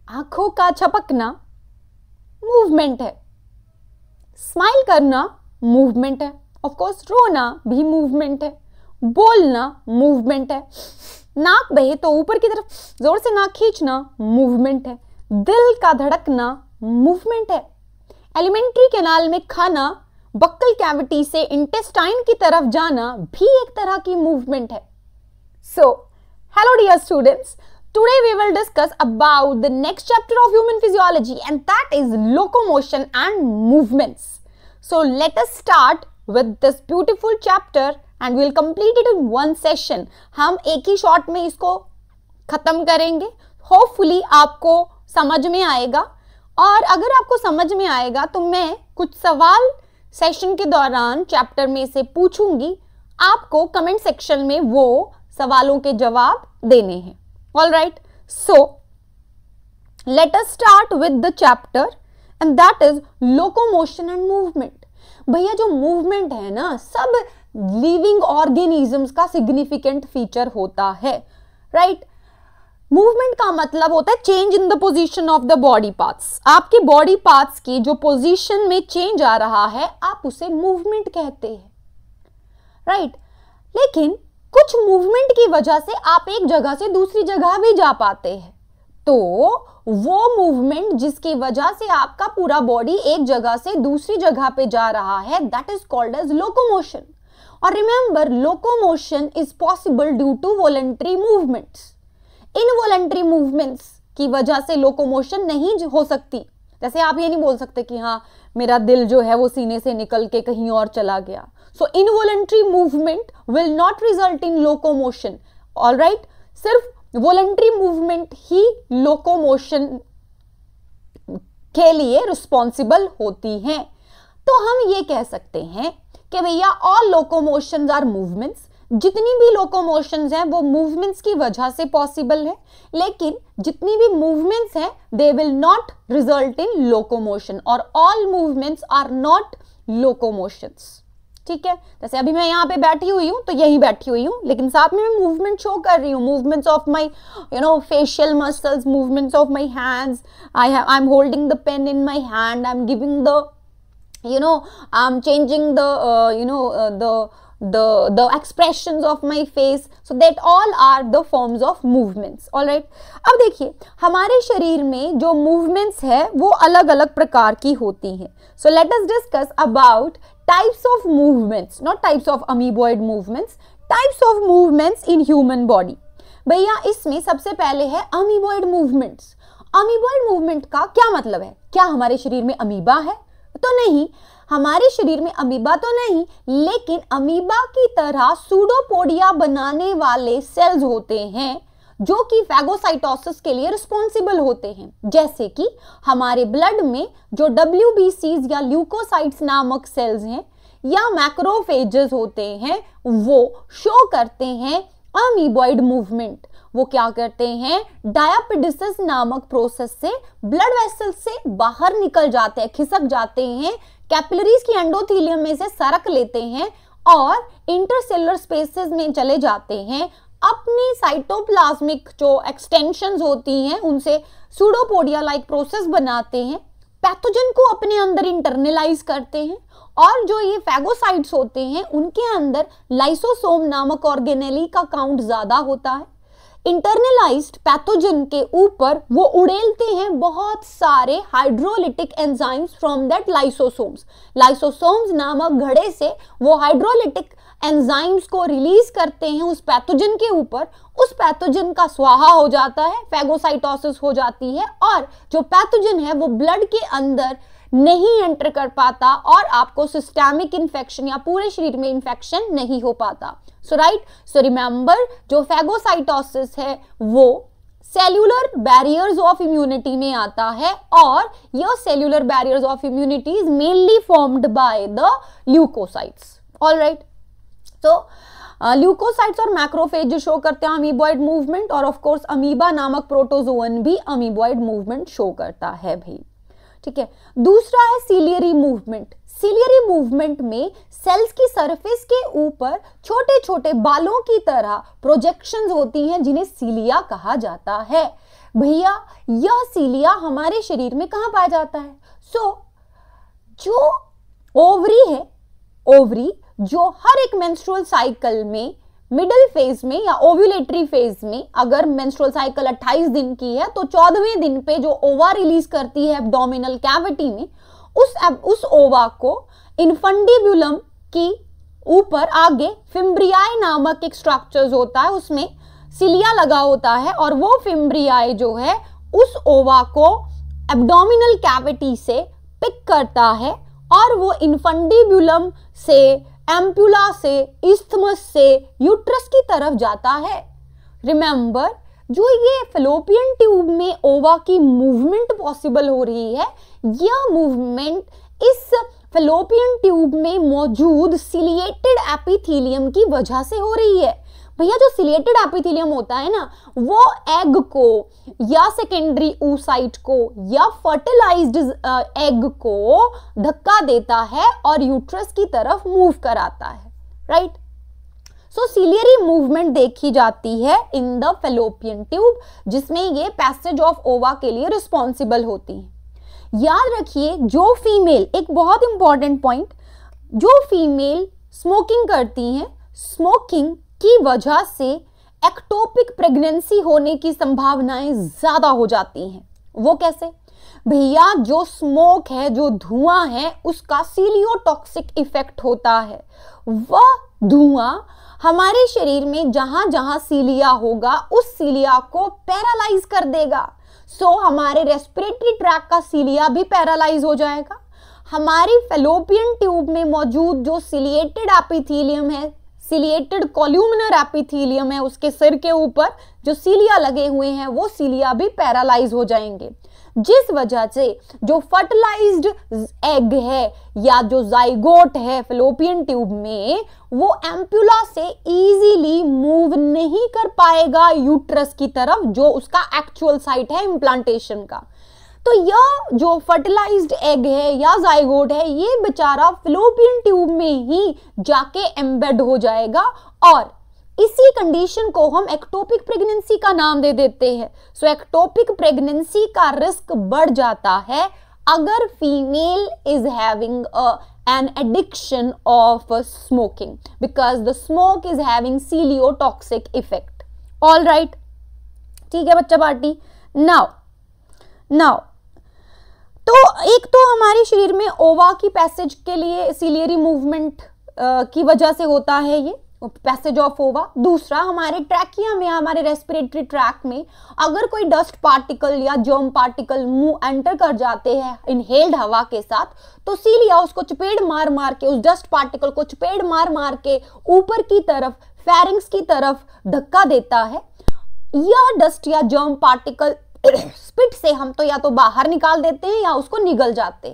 आंखों का झपकना मूवमेंट है, स्माइल करना मूवमेंट है, ऑफ कोर्स रोना भी मूवमेंट है, बोलना मूवमेंट है, नाक बहे तो ऊपर की तरफ जोर से नाक खींचना मूवमेंट है, दिल का धड़कना मूवमेंट है, एलिमेंट्री कैनाल में खाना बक्कल कैविटी से इंटेस्टाइन की तरफ जाना भी एक तरह की मूवमेंट है। So hello dear students, today we will discuss about the next chapter of human physiology, and that is locomotion and movements. So let us start with this beautiful chapter and we'll complete it in one session. हम एक ही shot में इसको खत्म करेंगे। Hopefully आपको समझ में आएगा, और अगर आपको समझ में आएगा तो मैं कुछ सवाल सेशन के दौरान चैप्टर में से पूछूंगी, आपको कमेंट सेक्शन में वो सवालों के जवाब देने हैं। All right, so let us start with the chapter and that is locomotion and movement. भैया जो मूवमेंट है ना, सब लिविंग ऑर्गेनिजम्स का सिग्निफिकेंट फीचर होता है, राइट? मूवमेंट का मतलब होता है change in the position of the body parts. आपके बॉडी पार्ट्स की जो पोजीशन में चेंज आ रहा है, आप उसे मूवमेंट कहते हैं, राइट? लेकिन कुछ मूवमेंट की वजह से आप एक जगह से दूसरी जगह भी जा पाते हैं, तो वो मूवमेंट जिसकी वजह से आपका पूरा बॉडी एक जगह से दूसरी जगह पे जा रहा है, that is called as locomotion. और remember, locomotion is possible due to voluntary movements. Involuntary movements की वजह से लोकोमोशन नहीं हो सकती। जैसे आप ये नहीं बोल सकते कि हाँ मेरा दिल जो है वो सीने से निकल के कहीं और चला गया। So involuntary movement will not result in locomotion, alright? सिर्फ वॉलंटरी मूवमेंट ही लोकोमोशन के लिए रिस्पॉन्सिबल होती हैं। तो हम ये कह सकते हैं कि भैया ऑल लोकोमोशंस आर मूवमेंट्स। जितनी भी लोकोमोशंस हैं वो मूवमेंट्स की वजह से पॉसिबल है, लेकिन जितनी भी मूवमेंट्स हैं they will not result in locomotion, और ऑल मूवमेंट्स आर नॉट लोकोमोशंस। ठीक है, जैसे अभी मैं यहाँ पे बैठी हुई हूँ तो यही बैठी हुई हूँ, लेकिन साथ में मैं मूवमेंट शो कर रही हूँ, movements of my facial muscles, movements of my hands, I am holding the pain in my hand, I am giving the I am changing the expressions of my face, so that all are the forms of movements. all right, अब देखिए हमारे शरीर में जो movements है वो अलग अलग प्रकार की होती हैं। so let us discuss about types of movements, not types of amoeboid movements, types of movements in human body। भैया इसमें सबसे पहले है amoeboid movements। amoeboid movement का क्या मतलब है? क्या हमारे शरीर में अमीबा है? तो नहीं, हमारे शरीर में अमीबा तो नहीं, लेकिन अमीबा की तरह सूडोपोडिया बनाने वाले सेल्स होते हैं जो कि फैगोसाइटोसिस के लिए रिस्पॉन्सिबल होते हैं। जैसे कि हमारे ब्लड में जो WBCs या ल्यूकोसाइट्स नामक सेल्स हैं या मैक्रोफेजेस होते हैं, वो शो करते हैं अमीबॉइड मूवमेंट। वो क्या करते हैं? डायापिडिसिस नामक प्रोसेस से ब्लड वेसल से बाहर निकल जाते हैं, खिसक जाते हैं, कैपिलरीज की एंडोथेलियम में से सरक लेते हैं और इंटरसेलुलर स्पेसेस में चले जाते हैं। अपनी साइटोप्लाज्मिक जो एक्सटेंशंस होती हैं उनसे सूडोपोडिया लाइक प्रोसेस बनाते हैं, पैथोजन को अपने अंदर इंटरनलाइज करते हैं, और जो ये फैगोसाइट्स होते हैं उनके अंदर लाइसोसोम नामक ऑर्गेनेली का काउंट ज्यादा होता है। इंटरनलाइज्ड पैथोजन के ऊपर वो उड़ेलते हैं बहुत सारे hydrolytic enzymes from that lysosomes. Lysosomes नामक घड़े से वो हाइड्रोलिटिक एंजाइम्स को रिलीज करते हैं उस पैथोजन के ऊपर। उस पैथोजन का स्वाहा हो जाता है, फैगोसाइटोसिस हो जाती है, और जो पैथोजन है वो ब्लड के अंदर नहीं एंटर कर पाता और आपको सिस्टेमिक इन्फेक्शन या पूरे शरीर में इन्फेक्शन नहीं हो पाता। सो राइट, सो रिमेंबर, जो फैगोसाइटोसिस है वो सेल्यूलर बैरियर्स ऑफ इम्यूनिटी में आता है, और यह cellular barriers of immunity is mainly formed by the leukocytes. All right, तो ल्यूकोसाइट्स और मैक्रोफेज शो करते हैं अमीबॉइड मूवमेंट, और ऑफ कोर्स अमीबा नामक प्रोटोजोअन भी अमीबॉइड मूवमेंट शो करता है भाई। ठीक है, दूसरा है सीलियरी मूवमेंट। सीलियरी मूवमेंट में सेल्स की सरफेस के ऊपर छोटे छोटे बालों की तरह प्रोजेक्शंस होती हैं जिन्हें सीलिया कहा जाता है। भैया यह सीलिया हमारे शरीर में कहाँ पाया जाता है? जो ओवरी है, ओवरी जो हर एक मेंस्ट्रुअल साइकिल में मिडिल फेज में या ओव्यूलेटरी फेज में, अगर मेंस्ट्रुअल साइकिल 28 दिन की है तो 14वें दिन पे जो ओवा रिलीज करती है एब्डोमिनल कैविटी में, उस ओवा को इन्फंडिब्युलम की ऊपर आगे फिम्ब्रियाई नामक एक स्ट्रक्चर होता है, उसमें सिलिया लगा होता है और वो फिम्ब्रियाई जो है उस ओवा को एब्डोमिनल कैविटी से पिक करता है और वो इन्फंडिब्युलम से, एम्पुला से, इस्थमस से यूट्रस की तरफ जाता है। रिमेंबर, जो ये फैलोपियन ट्यूब में ओवा की मूवमेंट पॉसिबल हो रही है, यह मूवमेंट इस फैलोपियन ट्यूब में मौजूद सिलिएटेड एपिथेलियम की वजह से हो रही है। भैया जो सिलिएटेड एपिथेलियम होता है ना, वो एग को या सेकेंडरी oocyte को या फर्टिलाइज्ड एग को धक्का देता है और यूट्रस की तरफ मूव कराता है, राइट। सो सिलियरी मूवमेंट देखी जाती है इन द फैलोपियन ट्यूब, जिसमें ये पैसेज ऑफ ओवा के लिए रिस्पॉन्सिबल होती है। याद रखिए, जो फीमेल, एक बहुत इंपॉर्टेंट पॉइंट, जो फीमेल स्मोकिंग करती हैं, स्मोकिंग की वजह से एक्टोपिक प्रेगनेंसी होने की संभावनाएं ज्यादा हो जाती हैं। वो कैसे? भैया जो स्मोक है, जो धुआं है, उसका सीलियोटॉक्सिक इफेक्ट होता है। वह धुआं हमारे शरीर में जहां जहां सीलिया होगा उस सीलिया को पैरालाइज कर देगा। हमारे रेस्पिरेटरी ट्रैक का सीलिया भी पैरालाइज हो जाएगा। हमारी फैलोपियन ट्यूब में मौजूद जो सिलिएटेड एपिथेलियम है, सिलिएटेड कॉल्यूमिनर एपिथेलियम है, उसके सिर के ऊपर जो सीलिया लगे हुए हैं, वो सीलिया भी पैरालाइज हो जाएंगे, जिस वजह से जो फर्टिलाइज्ड एग है या जो जाइगोट है फैलोपियन ट्यूब में, वो एम्पुला से इजीली मूव नहीं कर पाएगा यूट्रस की तरफ, जो उसका एक्चुअल साइट है इम्प्लांटेशन का। तो यह जो फर्टिलाइज्ड एग है या जाइगोट है, ये बेचारा फैलोपियन ट्यूब में ही जाके एम्बेड हो जाएगा और इसी कंडीशन को हम एक्टोपिक प्रेगनेंसी का नाम दे देते हैं। सो एक्टोपिक प्रेगनेंसी का रिस्क बढ़ जाता है अगर female is having an addiction of smoking because the smoke is having celiotoxic effect. All right, ठीक है बच्चा पार्टी। now तो एक तो हमारे शरीर में ओवा की पैसेज के लिए सिलियरी मूवमेंट की वजह से होता है ये पैसेज ऑफ ओवा। दूसरा, हमारे ट्रैकिया में, हमारे रेस्पिरेटरी ट्रैक में अगर कोई डस्ट पार्टिकल या जर्म पार्टिकल मुंह एंटर कर जाते हैं इनहेल्ड हवा के साथ, तो सीलिया उसको चपेट मार मार के, उस डस्ट पार्टिकल को चपेट मार मार के ऊपर की तरफ, फेरिंग्स की तरफ धक्का देता है। यह डस्ट या जर्म पार्टिकल स्पिट से हम तो या तो बाहर निकाल देते हैं या उसको निगल जाते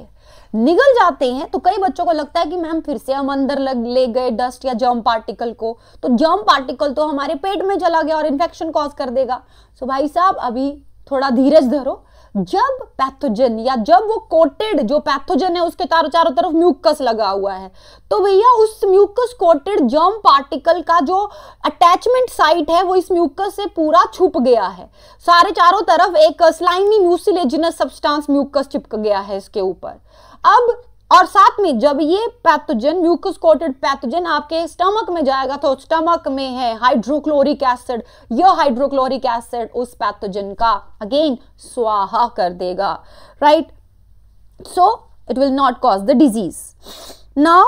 हैं। तो कई बच्चों को लगता है कि मैम फिर से हम अंदर ले गए डस्ट या जर्म पार्टिकल को, तो जर्म पार्टिकल तो हमारे पेट में चला गया और इन्फेक्शन कॉज कर देगा। सो भाई साहब अभी थोड़ा धीरज धरो। जब पैथोजन या जब वो कोटेड जो पैथोजन है उसके चारों तरफ म्यूकस लगा हुआ है, तो भैया उस म्यूकस कोटेड जर्म पार्टिकल का जो अटैचमेंट साइट है वो इस म्यूकस से पूरा छुप गया है। सारे चारों तरफ एक स्लाइमी म्यूसिलेजिनस सब्सटेंस म्यूकस चिपक गया है इसके ऊपर। अब और साथ में जब ये पैथोजन, म्यूकस कोटेड पैथोजन आपके स्टमक में जाएगा, तो स्टमक में है हाइड्रोक्लोरिक एसिड। यह हाइड्रोक्लोरिक एसिड उस पैथोजन का अगेन स्वाहा कर देगा, right. So it will not cause the disease. Now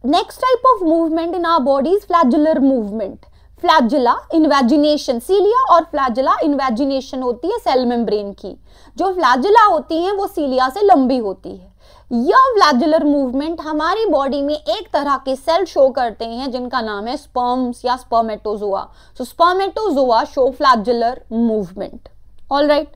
next type of movement in our body is flagellar movement. Flagella invagination, cilia और फ्लैजुला इन्वेजिनेशन होती है सेल मेम्ब्रेन की। जो फ्लैजुला होती है वो सीलिया से लंबी होती है। यह फ्लैजुलर मूवमेंट हमारी बॉडी में एक तरह के सेल शो करते हैं जिनका नाम है स्पर्म्स या spermatozoa. So spermatozoa show flagellar movement. All right,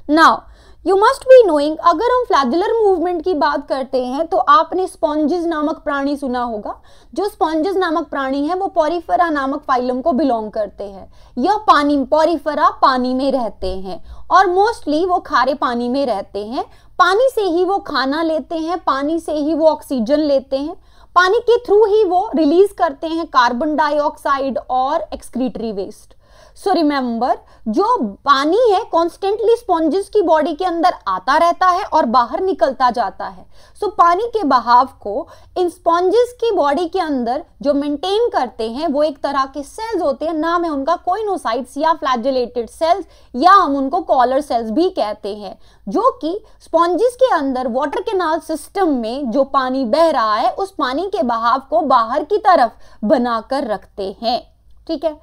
now you must be knowing, अगर हम फ्लैजुलर मूवमेंट की बात करते हैं तो आपने स्पॉन्जेस नामक प्राणी सुना होगा। जो स्पॉन्जेस नामक प्राणी है वो पॉरीफेरा नामक फाइलम को बिलोंग करते हैं। यह पॉरीफेरा पानी में रहते हैं और मोस्टली वो खारे पानी में रहते हैं। पानी से ही वो खाना लेते हैं, पानी से ही वो ऑक्सीजन लेते हैं, पानी के थ्रू ही वो रिलीज करते हैं कार्बन डाइऑक्साइड और एक्सक्रीटरी वेस्ट। सो रिमेंबर, जो पानी है कॉन्स्टेंटली स्पॉन्जेस की बॉडी के अंदर आता रहता है और बाहर निकलता जाता है। सो पानी के बहाव को इन स्पॉन्जेस की बॉडी के अंदर जो मेंटेन करते हैं वो एक तरह के सेल्स होते हैं, नाम है उनका कोइनोसाइट्स या फ्लैजेलेटेड सेल्स, या हम उनको कॉलर सेल्स भी कहते हैं, जो कि स्पॉन्जेस के अंदर वाटर कैनाल सिस्टम में जो पानी बह रहा है उस पानी के बहाव को बाहर की तरफ बनाकर रखते हैं। ठीक है।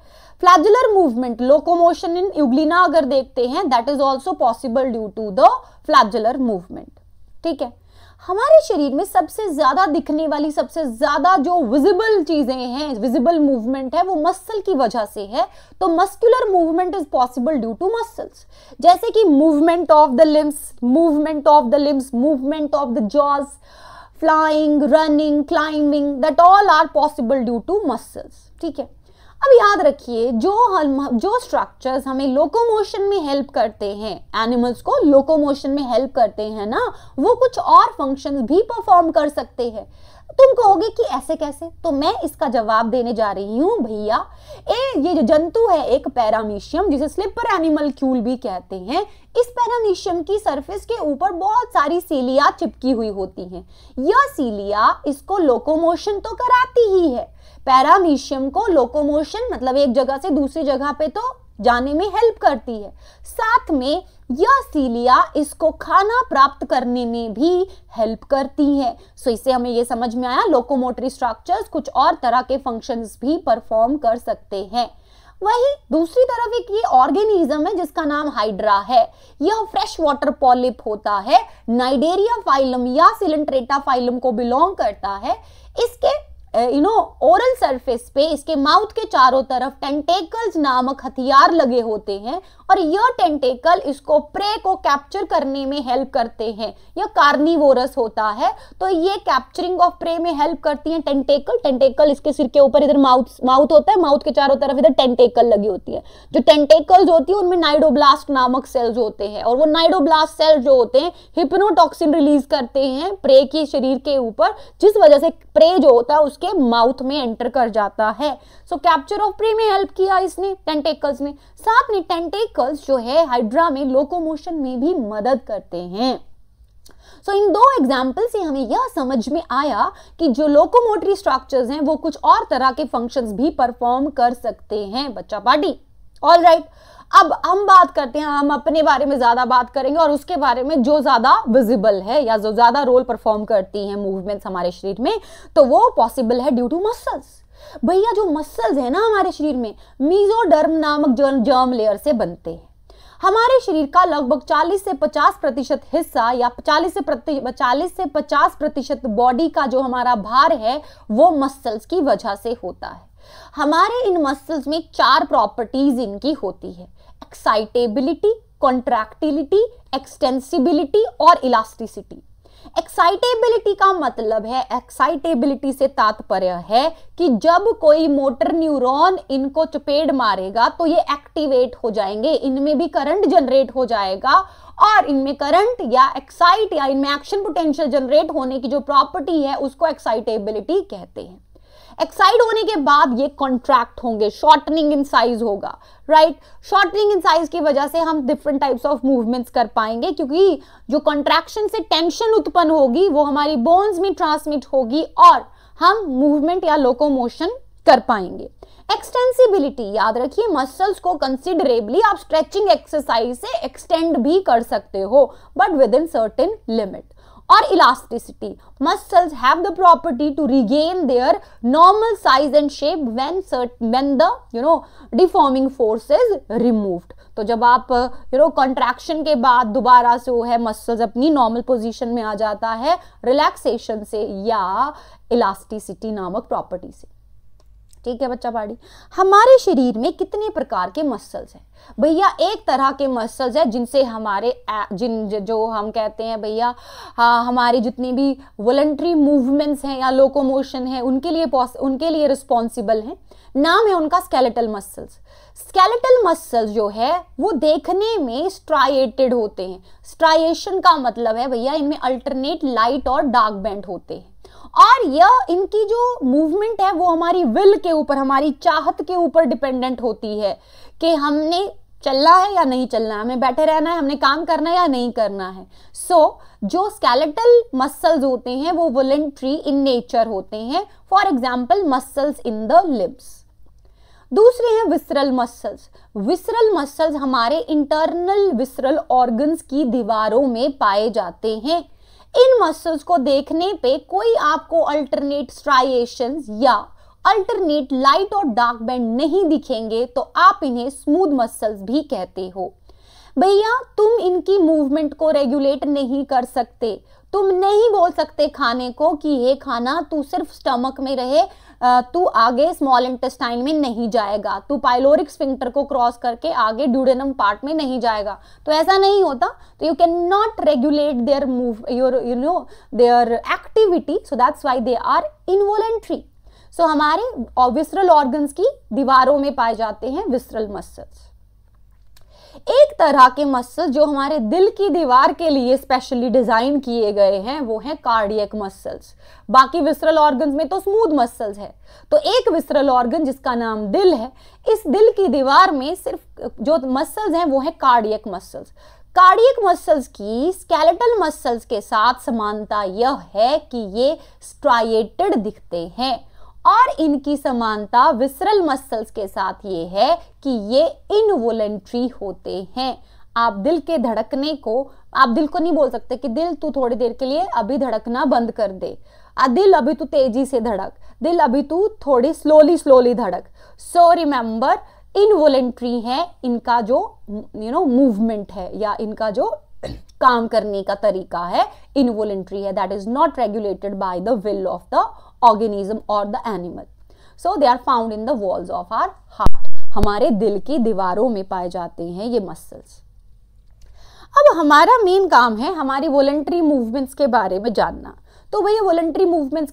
Flagellar movement, locomotion in euglena अगर देखते हैं, that is also possible due to the flagellar movement. ठीक है। हमारे शरीर में सबसे ज्यादा दिखने वाली, सबसे ज्यादा जो विजिबल चीजें हैं, विजिबल मूवमेंट है, वो मसल की वजह से है। तो muscular movement is possible due to muscles, जैसे कि movement of the limbs, movement of the limbs, movement of the jaws, flying, running, climbing, that all are possible due to muscles. ठीक है। अब याद रखिए, जो स्ट्रक्चर्स हमें लोकोमोशन में हेल्प करते हैं, एनिमल्स को लोकोमोशन में हेल्प करते हैं ना, वो कुछ और फंक्शंस भी परफॉर्म कर सकते हैं। तुम कहोगे कि ऐसे कैसे, तो मैं इसका जवाब देने जा रही हूं भैया। ये जो जंतु है एक पैरामीशियम, जिसे स्लिपर एनिमलक्यूल भी कहते हैं, इस पैरामीशियम की सरफेस के ऊपर बहुत सारी सीलिया चिपकी हुई होती हैं। यह सीलिया इसको लोकोमोशन तो कराती ही है, पैरामीशियम को लोकोमोशन मतलब एक जगह से दूसरी जगह पे तो जाने में हेल्प करती है, साथ में यह सीलिया इसको खाना प्राप्त करने में भी हेल्प करती है। सो इससे हमें यह समझ में आया, लोकोमोटरी स्ट्रक्चर्स कुछ और तरह के फंक्शंस भी परफॉर्म कर सकते हैं। वही दूसरी तरफ एक ये ऑर्गेनिज्म है जिसका नाम हाइड्रा है। यह फ्रेश वाटर पॉलिप होता है, नाइडेरिया फाइलम या सिलेंट्रेटा फाइलम को बिलोंग करता है। इसके ओरल सरफेस पे, इसके माउथ के चारों तरफ टेंटेकल्स नामक हथियार लगे होते हैं, और यह टेंटेकल इसको प्रे को कैप्चर करने में हेल्प करते हैं। यह कार्निवोरस होता है, तो ये कैप्चरिंग ऑफ प्रे में हेल्प करती हैं। टेंटेकल इसके सिर के ऊपर इधर माउथ होता है, माउथ के चारों तरफ इधर टेंटेकल लगी होती है। जो टेंटेकल्स होती है उनमें नाइडोब्लास्ट नामक सेल्स होते हैं, और वो नाइडोब्लास्ट सेल्स जो होते हैं हिप्नोटॉक्सिन रिलीज करते हैं प्रे के शरीर के ऊपर, जिस वजह से प्रे जो होता है उसके माउथ में एंटर कर जाता है। सो कैप्चर ऑफ प्रे में हेल्प किया इसने, टेंटेकल्स ने। साथ में टेंटेकल्स जो है हाइड्रा में लोकोमोशन में भी मदद करते हैं। सो इन दो एग्जाम्पल से हमें यह समझ में आया कि जो लोकोमोटरी स्ट्रक्चर्स हैं वो कुछ और तरह के फंक्शंस भी परफॉर्म कर सकते हैं बच्चा पार्टी। ऑल राइट, अब हम बात करते हैं, हम अपने बारे में ज्यादा बात करेंगे और उसके बारे में जो ज्यादा विजिबल है या जो ज्यादा रोल परफॉर्म करती हैं मूवमेंट्स हमारे शरीर में, तो वो पॉसिबल है ड्यू टू मसल्स। भैया जो मसल्स है ना हमारे शरीर में, मेसोडर्म नामक जर्म लेयर से बनते हैं। हमारे शरीर का लगभग 40 से 50% हिस्सा या 40 से 50% बॉडी का जो हमारा भार है वो मसल्स की वजह से होता है। हमारे इन मसल्स में 4 प्रॉपर्टीज इनकी होती है: एक्साइटेबिलिटी, कॉन्ट्रैक्टिलिटी, एक्सटेंसिबिलिटी और इलास्टिसिटी। एक्साइटेबिलिटी का मतलब है, एक्साइटेबिलिटी से तात्पर्य है कि जब कोई मोटर न्यूरॉन इनको चपेट मारेगा तो ये एक्टिवेट हो जाएंगे, इनमें भी करंट जनरेट हो जाएगा, और इनमें करंट या एक्साइट या इनमें एक्शन पोटेंशियल जनरेट होने की जो प्रॉपर्टी है उसको एक्साइटेबिलिटी कहते हैं। एक्साइट होने के बाद ये कॉन्ट्रैक्ट होंगे, शॉर्टनिंग इन साइज होगा, राइट। शॉर्टनिंग इन साइज की वजह से हम डिफरेंट टाइप्स ऑफ मूवमेंट्स कर पाएंगे, क्योंकि जो कॉन्ट्रैक्शन से टेंशन उत्पन्न होगी वो हमारी बोन्स में ट्रांसमिट होगी और हम मूवमेंट या लोकोमोशन कर पाएंगे। एक्सटेंसिबिलिटी, याद रखिए मसल्स को कंसिडरेबली आप स्ट्रेचिंग एक्सरसाइज से एक्सटेंड भी कर सकते हो, but within certain limit. और elasticity, muscles have the property to regain their normal size and shape when the deforming force is removed. तो जब आप कॉन्ट्रैक्शन के बाद दोबारा से वो है मसल्स अपनी नॉर्मल पोजीशन में आ जाता है, रिलैक्सेशन से या इलास्टिसिटी नामक प्रॉपर्टी से। ठीक है बच्चा पार्टी। हमारे शरीर में कितने प्रकार के मसल्स हैं भैया? एक तरह के मसल्स है जिनसे हमारे जो हम कहते हैं भैया, हाँ, हमारी जितनी भी वॉलंटरी मूवमेंट्स हैं या लोकोमोशन है उनके लिए रिस्पॉन्सिबल हैं। नाम है उनका स्केलेटल मसल्स। स्केलेटल मसल्स जो है वो देखने में स्ट्राइएटेड होते हैं। स्ट्राइएशन का मतलब है भैया इनमें अल्टरनेट लाइट और डार्क बैंड होते हैं, और यह इनकी जो मूवमेंट है वो हमारी विल के ऊपर, हमारी चाहत के ऊपर डिपेंडेंट होती है कि हमने चलना है या नहीं चलना है, हमें बैठे रहना है, हमने काम करना है या नहीं करना है। सो जो स्केलेटल मसल्स होते हैं वो वॉलंटरी इन नेचर होते हैं, for example muscles in the limbs. दूसरे हैं विसरल मसल्स। विसरल मसल्स हमारे इंटरनल विसरल ऑर्गन्स की दीवारों में पाए जाते हैं। इन मसल्स को देखने पे कोई आपको अल्टरनेट स्ट्राइएशंस या अल्टरनेट लाइट और डार्क बैंड नहीं दिखेंगे तो आप इन्हें स्मूथ मसल्स भी कहते हो। भैया तुम इनकी मूवमेंट को रेगुलेट नहीं कर सकते, तुम नहीं बोल सकते खाने को कि ये खाना तू सिर्फ स्टमक में रहे, तू आगे स्मॉल इंटेस्टाइन में नहीं जाएगा, तू पाइलोरिक स्फिंक्टर को क्रॉस करके आगे ड्यूडेनम पार्ट में नहीं जाएगा, तो ऐसा नहीं होता। तो you can not regulate their move their activity, so that's why they are involuntary. So हमारे विसरल ऑर्गन्स की दीवारों में पाए जाते हैं विसरल मसल्स। एक तरह के मसल जो हमारे दिल की दीवार के लिए स्पेशली डिजाइन किए गए हैं वो हैं कार्डियक मसल्स। बाकी विसरल ऑर्गन्स में तो स्मूथ मसल्स है, तो एक विसरल ऑर्गन जिसका नाम दिल है, इस दिल की दीवार में सिर्फ जो मसल्स हैं वो है कार्डियक मसल्स। कार्डियक मसल्स की स्केलेटल मसल्स के साथ समानता यह है कि ये स्ट्राइएटेड दिखते हैं, और इनकी समानता विसरल मसल्स के साथ ये है कि ये इनवॉलंटरी होते हैं। आप दिल के धड़कने को, आप दिल को नहीं बोल सकते कि दिल तू थोड़ी देर के लिए अभी धड़कना बंद कर दे, दिल अभी तू तेजी से धड़क, दिल अभी तू थोड़ी स्लोली धड़क। सो रिमेंबर इनवॉलंटरी है इनका जो मूवमेंट है या इनका जो काम करने का तरीका है, इनवॉलंटरी है, that is not regulated by the will of the organism or the animal. So they are found in the walls of our heart. हमारे दिल की दीवारों में पाए जाते हैं ये मसल्स। अब हमारा मेन काम है हमारी वॉलंटरी मूवमेंट्स के बारे में जानना। तो भैया वॉलंटरी मूवमेंट्स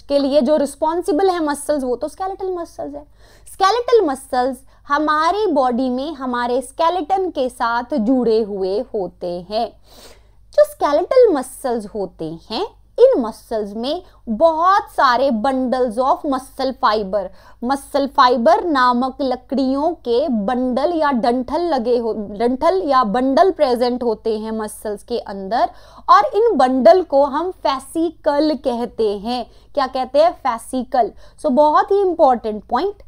के लिए जो रिस्पॉन्सिबल है मसल्स वो तो स्केलेटल मसल्स है। स्केलेटल मसल्स हमारी बॉडी में हमारे स्केलेटन के साथ जुड़े हुए होते हैं। जो स्केलेटल मसल्स होते हैं इन मसल्स में बहुत सारे बंडल्स ऑफ मसल फाइबर नामक लकड़ियों के बंडल या डंठल या बंडल प्रेजेंट होते हैं मसल्स के अंदर, और इन बंडल को हम फैसिकल कहते हैं। क्या कहते हैं? फैसिकल। सो बहुत ही इंपॉर्टेंट पॉइंट,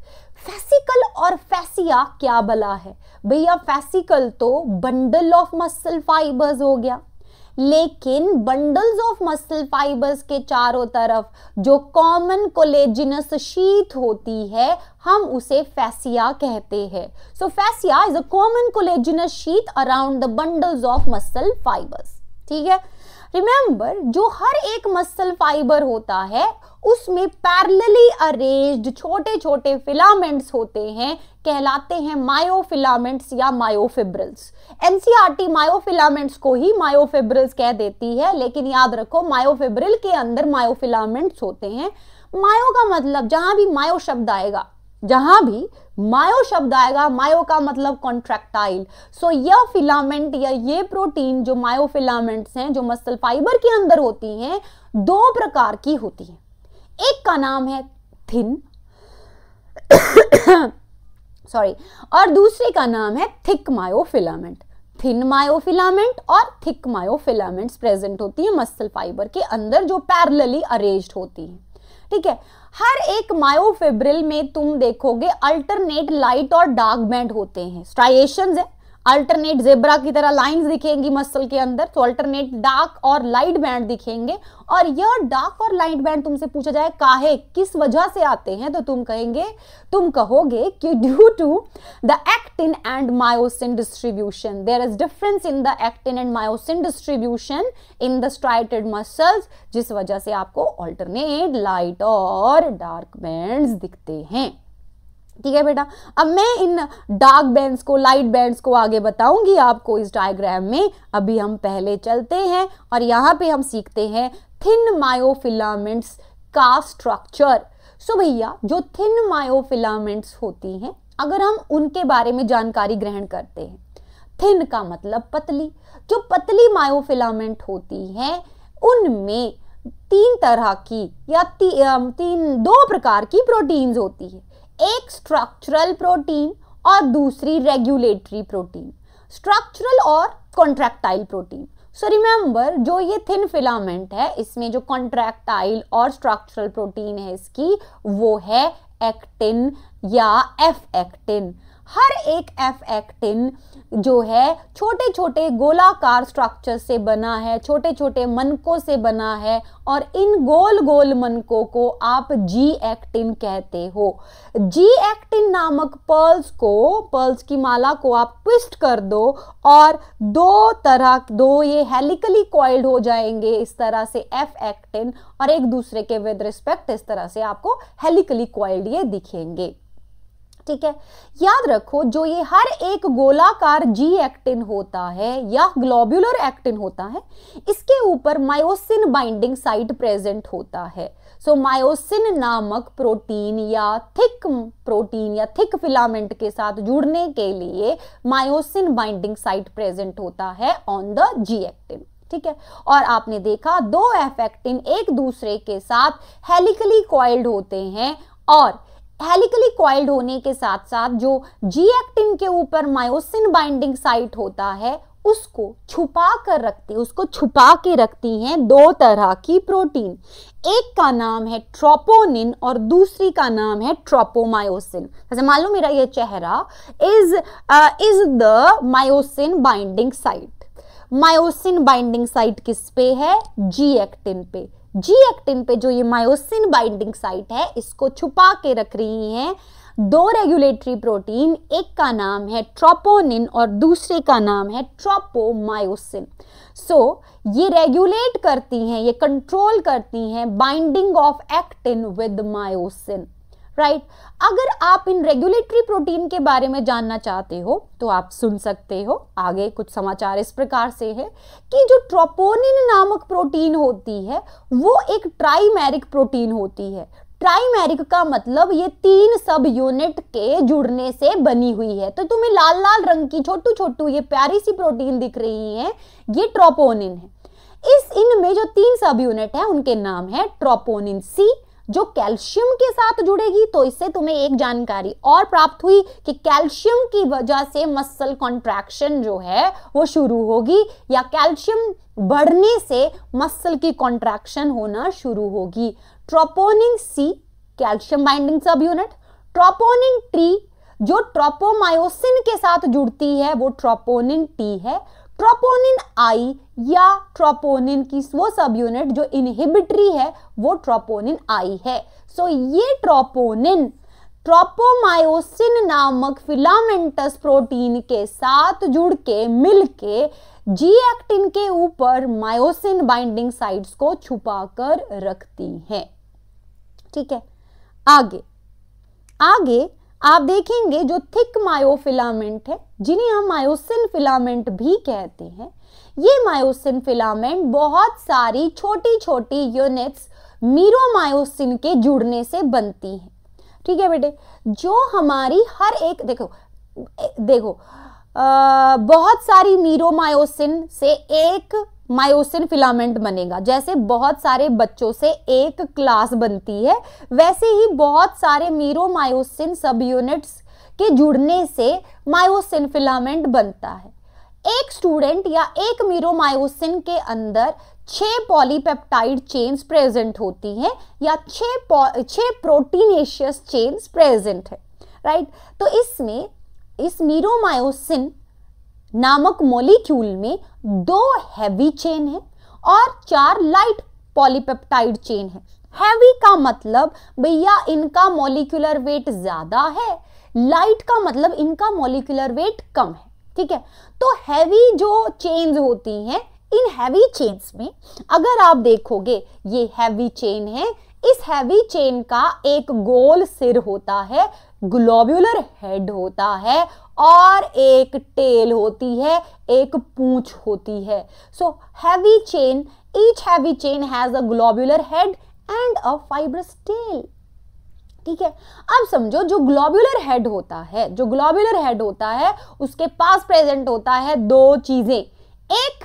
फैसिकल और फैसिया क्या भला है भैया? फैसिकल तो बंडल ऑफ मसल फाइबर्स हो गया, लेकिन बंडल्स ऑफ मसल फाइबर्स के चारों तरफ जो कॉमन कोलेजिनस शीथ होती है हम उसे फैसिया कहते हैं। So fascia is a common collagenous sheath around the bundles of muscle fibres. ठीक है, रिमेंबर जो हर एक मसल फाइबर होता है उसमें पैरेलली अरेंज्ड छोटे छोटे फिलामेंट्स होते हैं, कहलाते हैं मायोफिलामेंट्स या मायोफिब्रिल्स। एनसीईआरटी मायोफिलामेंट्स को ही मायोफिब्रिल्स कह देती है, लेकिन याद रखो मायोफिब्रिल के अंदर मायोफिलामेंट्स होते हैं। मायो का मतलब जहां भी मायो शब्द आएगा, मायो का मतलब कॉन्ट्रैक्टाइल। सो यह फिलामेंट या ये प्रोटीन जो मायोफिलामेंट्स हैं जो मसल फाइबर के अंदर होती हैं दो प्रकार की होती हैं। एक का नाम है थिन और दूसरे का नाम है थिक मायोफिलामेंट। थिन मायोफिलामेंट और थिक मायोफिलामेंट्स प्रेजेंट होती है मसल फाइबर के अंदर जो पैरेलली अरेंज्ड होती है। ठीक है, हर एक मायोफिब्रिल में तुम देखोगे अल्टरनेट लाइट और डार्क बैंड होते हैं, स्ट्राइएशंस है, अल्टरनेट जेब्रा की तरह लाइंस दिखेंगी मसल के अंदर, तो अल्टरनेट डार्क और लाइट बैंड दिखेंगे। और यह डार्क और लाइट बैंड तुमसे पूछा जाए काहे, किस वजह से आते हैं, तो तुम कहोगे कि due to the actin and myosin distribution. There is difference in the actin and myosin distribution in the striated muscles, जिस वजह से आपको अल्टरनेट लाइट और डार्क बैंड्स दिखते हैं। ठीक है बेटा, अब मैं इन डार्क बैंड्स को, लाइट बैंड्स को आगे बताऊंगी आपको इस डायग्राम में। अभी हम पहले चलते हैं और यहाँ पे हम सीखते हैं थिन मायोफिलामेंट्स का स्ट्रक्चर। सो भैया जो थिन मायोफिलामेंट्स होती हैं, अगर हम उनके बारे में जानकारी ग्रहण करते हैं, थिन का मतलब पतली, जो पतली मायोफिलामेंट होती हैं उनमें तीन तरह की या दो प्रकार की प्रोटीन्स होती है। एक स्ट्रक्चरल प्रोटीन और दूसरी रेगुलेटरी प्रोटीन, स्ट्रक्चरल और कॉन्ट्रैक्टाइल प्रोटीन। सो रिमेंबर, जो ये थिन फिलामेंट है इसमें जो कॉन्ट्रैक्टाइल और स्ट्रक्चरल प्रोटीन है इसकी, वो है एक्टिन या एफ एक्टिन। हर एक एफ एक्टिन जो है छोटे छोटे गोलाकार स्ट्रक्चर से बना है, छोटे छोटे मनकों से बना है, और इन गोल गोल मनकों को आप जी एक्टिन कहते हो। जी एक्टिन नामक पर्ल्स की माला को आप ट्विस्ट कर दो और दो ये हेलिकली कॉइल्ड हो जाएंगे इस तरह से एफ एक्टिन, और एक दूसरे के विद रिस्पेक्ट इस तरह से आपको हेलिकली कॉइल्ड ये दिखेंगे। ठीक है, याद रखो जो ये हर एक गोलाकार जी एक्टिन होता है या ग्लोब्यूलर एक्टिन होता है, इसके ऊपर मायोसिन बाइंडिंग साइट प्रेजेंट होता है। सो मायोसिन नामक प्रोटीन या थिक फिलामेंट के साथ जुड़ने के लिए मायोसिन बाइंडिंग साइट प्रेजेंट होता है ऑन द जी एक्टिन। ठीक है, और आपने देखा दो एफ एक्टिन एक दूसरे के साथ हेलिकली कॉइल्ड होते हैं, और हेलिकली कॉइल्ड होने के साथ साथ जो जी एक्टिन के ऊपर मायोसिन बाइंडिंग साइट होता है उसको छुपा के रखती हैं दो तरह की प्रोटीन। एक का नाम है ट्रोपोनिन और दूसरी का नाम है ट्रोपोमायोसिन। जैसे मान लो मेरा ये चेहरा is the myosin binding site. Myosin binding site किस पे है? जी एक्टिन पे। जी एक्टिन पे जो ये मायोसिन बाइंडिंग साइट है इसको छुपा के रख रही हैं दो रेगुलेटरी प्रोटीन, एक का नाम है ट्रोपोनिन और दूसरे का नाम है ट्रोपोमायोसिन। ये रेगुलेट करती हैं, ये कंट्रोल करती हैं binding of actin with myosin. Right, अगर आप इन रेगुलेटरी प्रोटीन के बारे में जानना चाहते हो तो आप सुन सकते हो। आगे कुछ समाचार इस प्रकार से है कि जो ट्रोपोनिन नामक प्रोटीन होती है वो एक ट्राइमेरिक प्रोटीन होती है। ट्राइमेरिक का मतलब ये 3 सब यूनिट के जुड़ने से बनी हुई है। तो तुम्हें लाल लाल रंग की छोटू ये प्यारी सी प्रोटीन दिख रही है, ये ट्रोपोनिन है। इनमें जो 3 सब यूनिट है उनके नाम है ट्रोपोनिन सी, जो कैल्शियम के साथ जुड़ेगी। तो इससे तुम्हें एक जानकारी और प्राप्त हुई कि कैल्शियम की वजह से मसल कॉन्ट्रैक्शन जो है वो शुरू होगी, या कैल्शियम बढ़ने से मसल की कॉन्ट्रैक्शन होना शुरू होगी। Troponin C calcium binding subunit, troponin T जो ट्रोपोमायोसिन के साथ जुड़ती है वो ट्रोपोनिन टी है, ट्रोपोनिन आई या ट्रोपोनिन की वो सब यूनिट जो इनहिबिटरी है वो ट्रोपोनिन आई है। ये ट्रोपोनिन ट्रोपोमायोसिन नामक फिलामेंटस प्रोटीन के साथ जुड़ के मिलके जी एक्टिन के ऊपर मायोसिन बाइंडिंग साइट्स को छुपाकर रखती हैं। ठीक है, आगे आप देखेंगे जो थिक मायोफिलामेंट है, जिन्हें हम मायोसिन फिलामेंट भी कहते हैं, ये मायोसिन फिलामेंट बहुत सारी छोटी छोटी यूनिट्स मीरोमायोसिन के जुड़ने से बनती हैं। ठीक है बेटे, जो हमारी हर एक देखो बहुत सारी मीरोमायोसिन से एक मायोसिन फिलामेंट बनेगा। जैसे बहुत सारे बच्चों से एक क्लास बनती है, वैसे ही बहुत सारे मीरोमायोसिन सब यूनिट्स के जुड़ने से मायोसिन फिलामेंट बनता है। एक स्टूडेंट या एक मीरोमायोसिन के अंदर 6 पॉलीपेप्टाइड चेन्स प्रेजेंट होती हैं या 6 प्रोटीनेशियस चेन्स प्रेजेंट है। राइट, तो इसमें इस मीरोमायोसिन नामक मॉलिक्यूल में 2 हैवी चेन है और 4 लाइट पॉलीपेप्टाइड चेन है। हैवी का मतलब भैया इनका मॉलिक्यूलर वेट ज्यादा है, लाइट का मतलब इनका मॉलिक्यूलर वेट कम है। ठीक है, तो हैवी जो चेन्स होती हैं, इन हैवी चेन्स में अगर आप देखोगे ये हैवी चेन है, इस हैवी चेन का एक गोल सिर होता है, ग्लोब्यूलर हेड होता है और एक टेल होती है, एक पूंछ होती है। Heavy chain, each heavy chain has a globular head and a fibrous tail. ठीक है, अब समझो जो ग्लोब्यूलर हेड होता है उसके पास प्रेजेंट होता है 2 चीजें, एक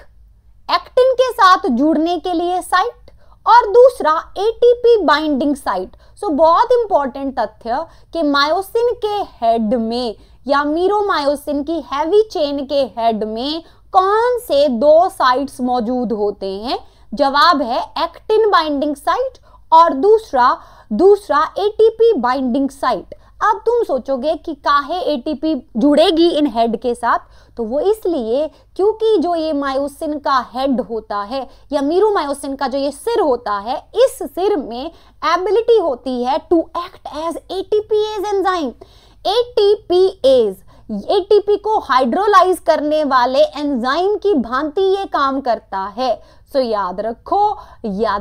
एक्टिन के साथ जुड़ने के लिए साइट और दूसरा एटीपी बाइंडिंग साइट। बहुत इंपॉर्टेंट तथ्य कि मायोसिन के हेड में या मीरोमायोसिन की हैवी चेन के हेड में कौन से दो साइट्स मौजूद होते हैं? जवाब है एक्टिन बाइंडिंग साइट और दूसरा एटीपी बाइंडिंग साइट। अब तुम सोचोगे कि काहे एटीपी जुड़ेगी इन हेड के साथ, तो वो इसलिए क्योंकि जो ये मायोसिन का हेड होता है या मीरोमायोसिन का जो ये सिर होता है, इस सिर में एबिलिटी होती है to act as ATPase enzyme. ATP को हाइड्रोलाइज करने वाले एंजाइम की भांति ये काम करता है। सो याद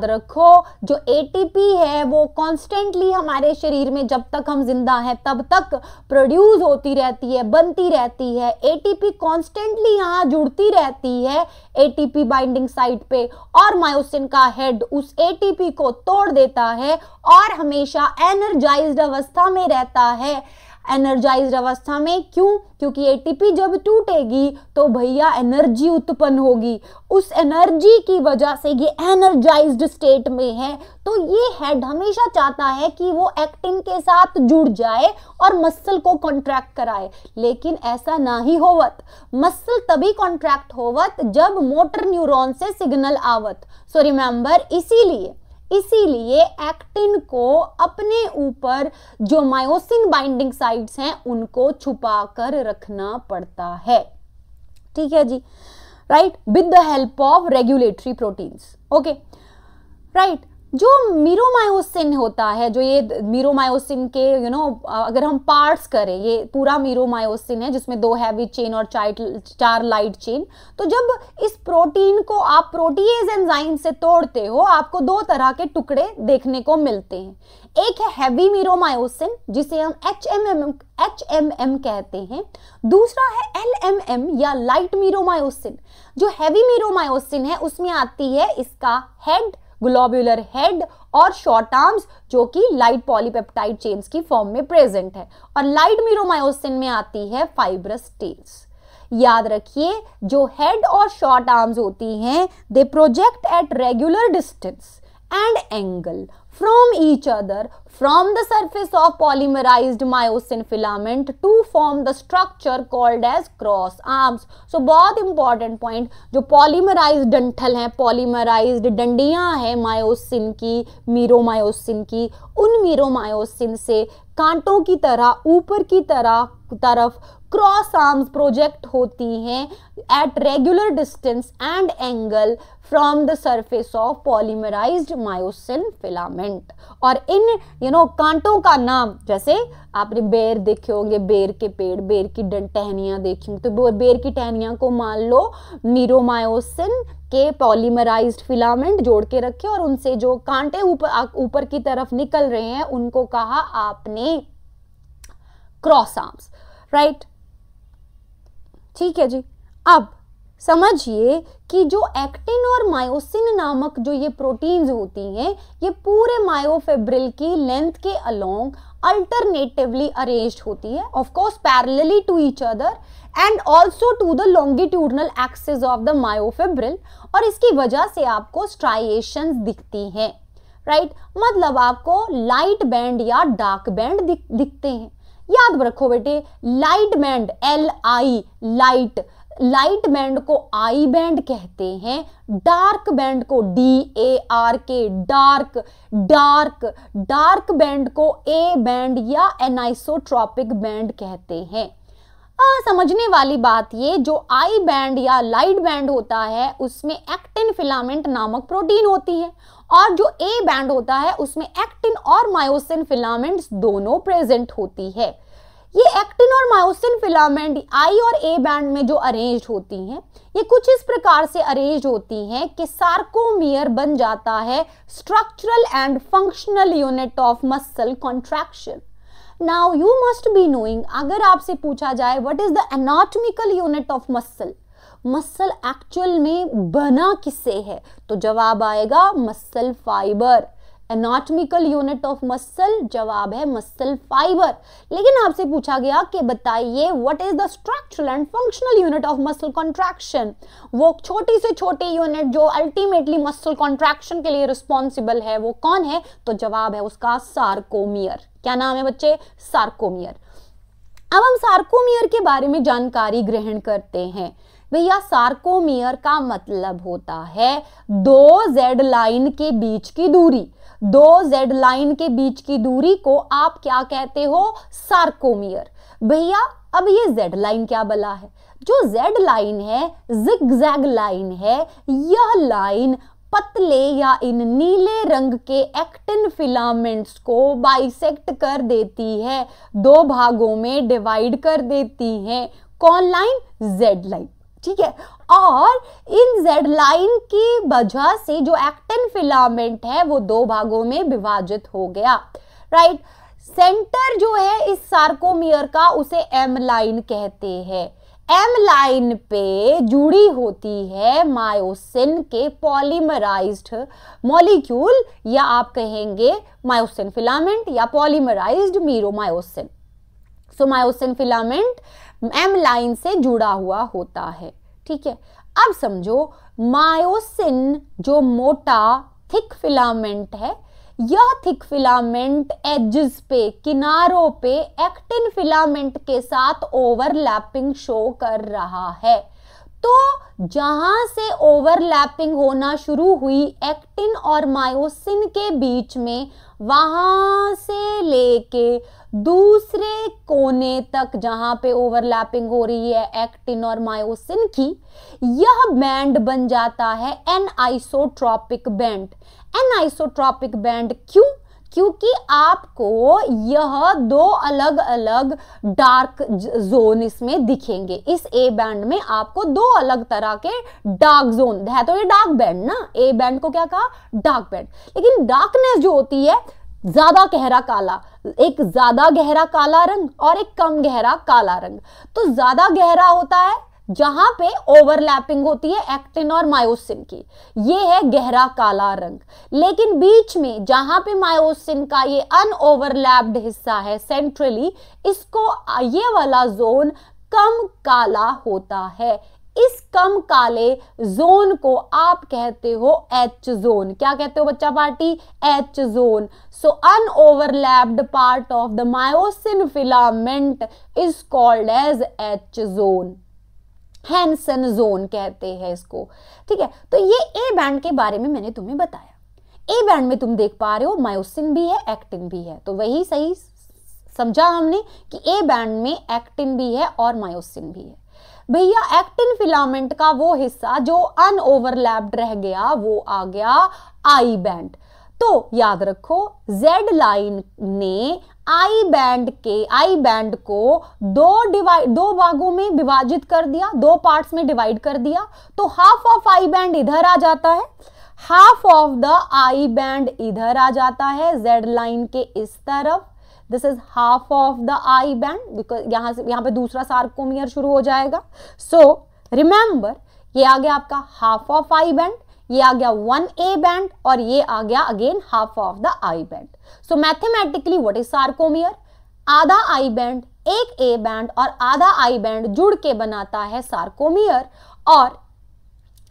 रखो जो एटीपी है वो कॉन्स्टेंटली हमारे शरीर में जब तक हम जिंदा हैं तब तक प्रोड्यूस होती रहती है, बनती रहती है। एटीपी कॉन्स्टेंटली यहाँ जुड़ती रहती है एटीपी बाइंडिंग साइट पे, और मायोसिन का हेड उस एटीपी को तोड़ देता है और हमेशा एनर्जाइज्ड अवस्था में रहता है। एनर्जाइज्ड अवस्था में क्यों? क्योंकि एटीपी जब टूटेगी तो भैया एनर्जी उत्पन्न होगी, उस एनर्जी की वजह से ये एनर्जाइज्ड स्टेट में है। तो ये हेड हमेशा चाहता है कि वो एक्टिन के साथ जुड़ जाए और मसल को कॉन्ट्रैक्ट कराए, लेकिन ऐसा ना ही होवत। मसल तभी कॉन्ट्रैक्ट होवत जब मोटर न्यूरॉन से सिग्नल आवत। सो रिमेंबर, इसीलिए एक्टिन को अपने ऊपर जो मायोसिन बाइंडिंग साइट्स हैं उनको छुपा कर रखना पड़ता है। ठीक है जी, right, with the help of regulatory proteins. Okay, right. जो मीरोमायोसिन होता है, जो ये मीरोमायोसिन के अगर हम पार्ट्स करें, ये पूरा मीरोमायोसिन है जिसमें 2 हैवी चेन और 4 लाइट चेन। तो जब इस प्रोटीन को आप प्रोटीएज एंजाइम से तोड़ते हो, आपको 2 तरह के टुकड़े देखने को मिलते हैं। एक है हैवी मीरोमायोसिन जिसे हम HMM कहते हैं, दूसरा है LMM या लाइट मीरोमायोसिन। जो हैवी मीरोमायोसिन है उसमें आती है इसका हेड, ग्लोब्यूलर हेड और शॉर्ट आर्म्स जो कि लाइट पॉलीपेप्टाइड चेन्स की फॉर्म में प्रेजेंट है, और लाइट मीरोमायोसिन में आती है फाइब्रस टेल्स। याद रखिए, जो हेड और शॉर्ट आर्म्स होती हैं, they project at regular distance and angle from each other from the surface of polymerized myosin filament to form the structure called as cross arms। So बहुत important point, जो polymerized डंठल हैं, polymerized डंडियां हैं myosin की, meromyosin की, उन meromyosin से कांटों की तरह ऊपर की तरफ क्रॉस आर्म्स प्रोजेक्ट होती हैं at regular distance and angle from the surface of polymerised myosin filament. और इन कांटों का नाम, जैसे आपने बेर देखे होंगे, बेर के पेड़, बेर की टहनियां देखी, तो बेर की टहनियां को मान लो मीरोमायोसिन के पॉलीमराइज्ड फिलामेंट जोड़ के रखे, और उनसे जो कांटे ऊपर की तरफ निकल रहे हैं उनको कहा आपने क्रॉस आर्म्स, राइट। ठीक है जी। अब समझिए कि जो एक्टिन और मायोसिन नामक जो ये प्रोटीन्स होती हैं, ये पूरे मायोफिब्रिल की लेंथ के अलोंग अल्टरनेटिवली अरेंज्ड होती है, of course parallelly to each other and also to the longitudinal axis of the myofibril, और इसकी वजह से आपको स्ट्राइएशंस दिखती हैं, राइट। मतलब आपको लाइट बैंड या डार्क बैंड दिखते हैं। याद रखो बेटे, लाइट बैंड लाइट बैंड को आई बैंड कहते हैं, डार्क बैंड को DARK डार्क बैंड को A बैंड या एनाइसोट्रॉपिक बैंड कहते हैं। समझने वाली बात ये, जो आई बैंड या लाइट बैंड होता है उसमें एक्टिन फिलामेंट नामक प्रोटीन होती है, और जो A बैंड होता है उसमें एक्टिन और मायोसिन फिलामेंट्स दोनों प्रेजेंट होती है। ये एक्टिन और मायोसिन फिलामेंट आई और ए बैंड में जो अरेंज्ड होती हैं, ये कुछ इस प्रकार से अरेंज्ड होती हैं कि सार्कोमियर बन जाता है structural and functional unit of muscle contraction. Now you must be knowing, अगर आपसे पूछा जाए what is the anatomical unit of muscle, muscle actual में बना किससे है, तो जवाब आएगा muscle fibre. Anatomical unit of muscle, जवाब है मसल फाइबर। लेकिन आपसे पूछा गया कि बताइए what is the structural and functional unit of muscle contraction, वो छोटी से छोटी यूनिट जो अल्टीमेटली मसल कॉन्ट्रैक्शन के लिए रिस्पॉन्सिबल है वो कौन है, तो जवाब है उसका सार्कोमियर। क्या नाम है बच्चे, सार्कोमियर। अब हम सार्कोमियर के बारे में जानकारी ग्रहण करते हैं। भैया सार्कोमियर का मतलब होता है दो जेड लाइन के बीच की दूरी। दो जेड लाइन के बीच की दूरी को आप क्या कहते हो? सार्कोमियर। भैया अब ये जेड लाइन क्या बला है? जो जेड लाइन है जिगजैग लाइन है, यह लाइन पतले या इन नीले रंग के एक्टिन फिलामेंट्स को बाइसेक्ट कर देती है, दो भागों में डिवाइड कर देती है। कौन लाइन? Z line. ठीक है, और इन जेड लाइन की वजह से जो एक्टिन फिलामेंट है वो दो भागों में विभाजित हो गया। राइट, सेंटर जो है इस सार्कोमियर का उसे एम लाइन कहते हैं। एम लाइन पे जुड़ी होती है मायोसिन के पॉलीमराइज्ड मॉलिक्यूल, या आप कहेंगे मायोसिन फिलामेंट या पॉलीमराइज्ड मीरोमायोसिन। सो मायोसिन फिलामेंट एम लाइन से जुड़ा हुआ होता है। ठीक है, अब समझो मायोसिन जो मोटा थिक फिलामेंट है, यह थिक फिलामेंट एजेस पे, किनारों पे एक्टिन फिलामेंट के साथ ओवरलैपिंग शो कर रहा है। तो जहां से ओवरलैपिंग होना शुरू हुई एक्टिन और मायोसिन के बीच में, वहां से लेके दूसरे कोने तक जहां पे ओवरलैपिंग हो रही है एक्टिन और मायोसिन की, यह बैंड बन जाता है an isotropic band. An isotropic band क्यों? क्योंकि आपको यह दो अलग अलग डार्क जोन इसमें दिखेंगे। इस ए बैंड में आपको दो अलग तरह के डार्क जोन है, तो ये डार्क बैंड ना, ए बैंड को क्या कहा? Dark band. लेकिन डार्कनेस जो होती है ज्यादा गहरा काला, एक ज्यादा गहरा काला रंग और एक कम गहरा काला रंग। तो ज्यादा गहरा होता है जहां पे ओवरलैपिंग होती है एक्टिन और मायोसिन की, ये है गहरा काला रंग। लेकिन बीच में जहां पे मायोसिन का ये अनओवरलैप्ड हिस्सा है सेंट्रली, इसको ये वाला जोन कम काला होता है। इस कम काले जोन को आप कहते हो एच जोन। क्या कहते हो बच्चा party? H zone. So unoverlapped part of the myosin filament is called as H zone. Hensen zone कहते हैं इसको। ठीक है, तो ये ए बैंड के बारे में मैंने तुम्हें बताया। ए बैंड में तुम देख पा रहे हो मायोसिन भी है एक्टिन भी है, तो वही सही समझा हमने कि ए बैंड में एक्टिन भी है और मायोसिन भी है। भैया एक्टिन फिलामेंट का वो हिस्सा जो अनओवरलैप्ड रह गया वो आ गया आई बैंड। तो याद रखो जेड लाइन ने आई बैंड को दो भागों में विभाजित कर दिया, दो पार्ट्स में डिवाइड कर दिया। तो हाफ ऑफ आई बैंड इधर आ जाता है, half of the I band इधर आ जाता है जेड लाइन के इस तरफ। This is half of the I band, because यहां पे दूसरा सार्कोमियर शुरू हो जाएगा। सो रिमेंबर, ये आ गया आपका हाफ ऑफ आई बैंड, ये आ गया 1A बैंड और ये आ गया again half of the I band. So mathematically what is sarcomere? आधा आई बैंड, एक ए बैंड और आधा आई बैंड जुड़ के बनाता है सार्कोमियर। और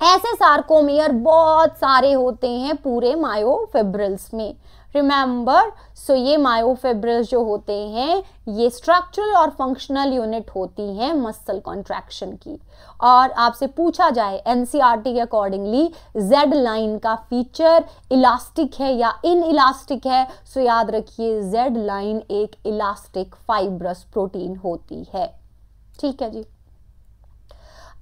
ऐसे सार्कोमियर बहुत सारे होते हैं पूरे मायोफिब्रिल्स में। रिमेंबर, सो ये मायोफिब्रिल्स जो होते हैं ये स्ट्रक्चरल और फंक्शनल यूनिट होती हैं मसल कॉन्ट्रैक्शन की। और आपसे पूछा जाए एनसीईआरटी के अकॉर्डिंगली जेड लाइन का फीचर इलास्टिक है या इन इलास्टिक है, सो याद रखिए जेड लाइन एक इलास्टिक फाइब्रस प्रोटीन होती है। ठीक है जी,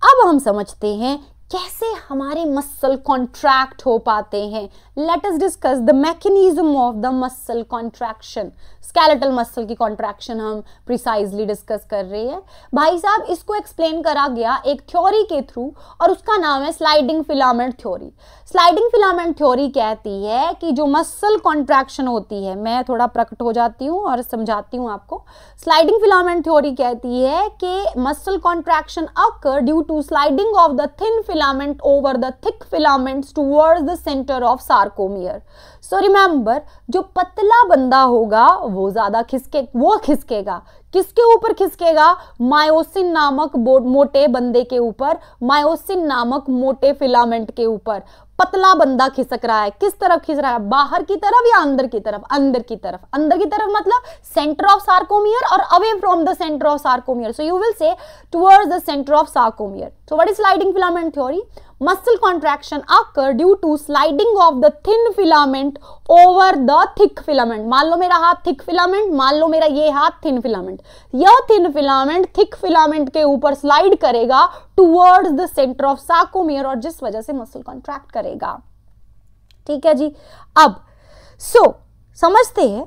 अब हम समझते हैं कैसे हमारे मसल कॉन्ट्रैक्ट हो पाते हैं। Let us discuss the mechanism of the muscle contraction. Skeletal muscle की कॉन्ट्रैक्शन हम प्रिसाइजली डिस्कस कर रहे हैं। भाई साहब, इसको एक्सप्लेन करा गया एक थ्योरी के थ्रू और उसका नाम है sliding filament theory. Sliding filament theory कहती है कि जो मसल कॉन्ट्रैक्शन होती है, मैं थोड़ा प्रकट हो जाती हूँ और समझाती हूँ आपको। स्लाइडिंग फिलामेंट थ्योरी कहती है कि muscle contraction occur due to sliding of the thin filament over the thick filaments towards the center of sarcomere. So remember, जो पतला बंदा होगा वो ज्यादा खिसकेगा। किसके ऊपर खिसकेगा? मायोसिन नामक मोटे बंदे के ऊपर, मायोसिन नामक मोटे फिलामेंट के ऊपर। पतला बंदा खिसक रहा है, किस तरफ खिसक रहा है, बाहर की तरफ या अंदर की तरफ? अंदर की तरफ। अंदर की तरफ मतलब सेंटर ऑफ सार्कोमियर और away from the centre of sarcomere, so you will say towards the centre of sarcomere. So what is sliding filament theory? Muscle contraction occur due to sliding of the thin filament over the thick filament। मान लो मेरा हाथ thick filament, मान लो मेरा ये हाथ thin filament, यह thin filament thick filament के ऊपर स्लाइड करेगा towards the center of sarcomere और जिस वजह से मसल कॉन्ट्रैक्ट करेगा। ठीक है जी। अब समझते हैं,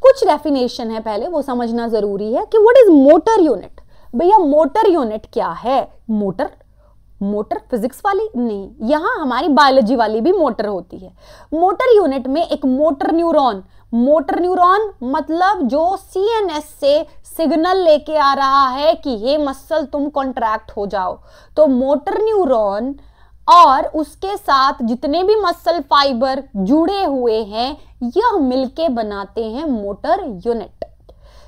कुछ डेफिनेशन है पहले वो समझना जरूरी है कि व्हाट इज मोटर यूनिट। भैया मोटर यूनिट क्या है? मोटर फिजिक्स वाली नहीं, यहां हमारी बायोलॉजी वाली भी मोटर होती है। मोटर यूनिट में एक मोटर न्यूरॉन मतलब जो सीएनएस से सिग्नल लेके आ रहा है कि ये मसल तुम कॉन्ट्रैक्ट हो जाओ, तो मोटर न्यूरॉन और उसके साथ जितने भी मसल फाइबर जुड़े हुए हैं यह मिलके बनाते हैं मोटर यूनिट।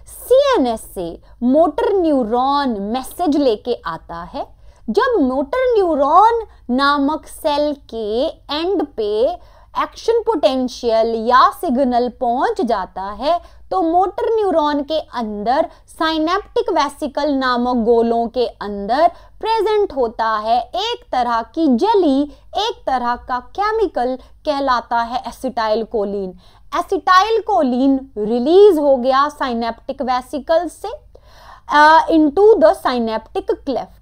सीएनएस से मोटर न्यूरॉन मैसेज लेके आता है। जब मोटर न्यूरॉन नामक सेल के एंड पे एक्शन पोटेंशियल या सिग्नल पहुंच जाता है तो मोटर न्यूरॉन के अंदर साइनेप्टिक वेसिकल नामक गोलों के अंदर प्रेजेंट होता है एक तरह की जेली, एक तरह का केमिकल कहलाता है acetyl choline. Acetyl choline release हो गया साइनेप्टिक वेसिकल से इनटू द साइनेप्टिक क्लेफ्ट।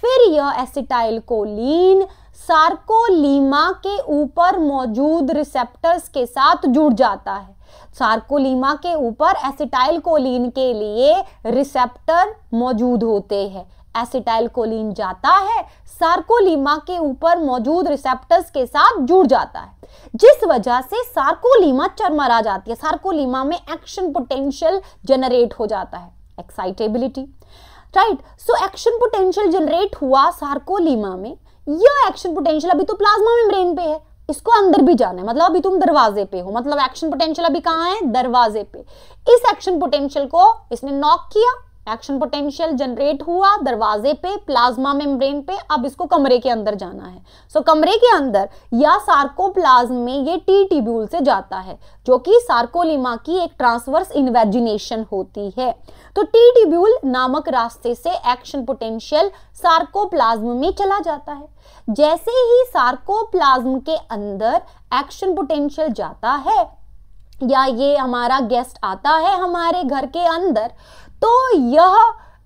फिर यह एसिटाइल कोलिन सार्कोलीमा के ऊपर मौजूद रिसेप्टर्स के साथ जुड़ जाता है। सार्कोलीमा के ऊपर एसिटाइल कोलिन के लिए रिसेप्टर मौजूद होते हैं। एसिटाइल कोलिन जाता है सार्कोलीमा के ऊपर मौजूद रिसेप्टर्स के साथ जुड़ जाता है, जिस वजह से सार्कोलीमा चरमरा जाती है। सार्कोलीमा में एक्शन पोटेंशियल जनरेट हो जाता है, excitability, right. So action potential generate हुआ सार्कोलीमा में। यह एक्शन पोटेंशियल अभी तो प्लाज्मा मेम्ब्रेन पे है, इसको अंदर भी जाना है, मतलब अभी तुम दरवाजे पे हो, मतलब एक्शन पोटेंशियल अभी कहाँ है? दरवाजे पे। इस एक्शन पोटेंशियल को इसने नॉक किया, एक्शन पोटेंशियल जनरेट हुआ दरवाजे पे, प्लाज्मा मेम्ब्रेन पे। अब इसको कमरे के अंदर जाना है। सो कमरे के अंदर या सार्कोप्लाज्म में ये टी ट्यूब्यूल से जाता है, जो कि सार्कोलीमा की एक ट्रांसवर्स इन्वेजिनेशन होती है। तो टी ट्यूब्यूल नामक रास्ते से एक्शन पोटेंशियल सार्कोप्लाज्म में चला जाता है। जैसे ही सार्कोप्लाज्म के अंदर एक्शन पोटेंशियल जाता है या ये हमारा गेस्ट आता है हमारे घर के अंदर, तो यह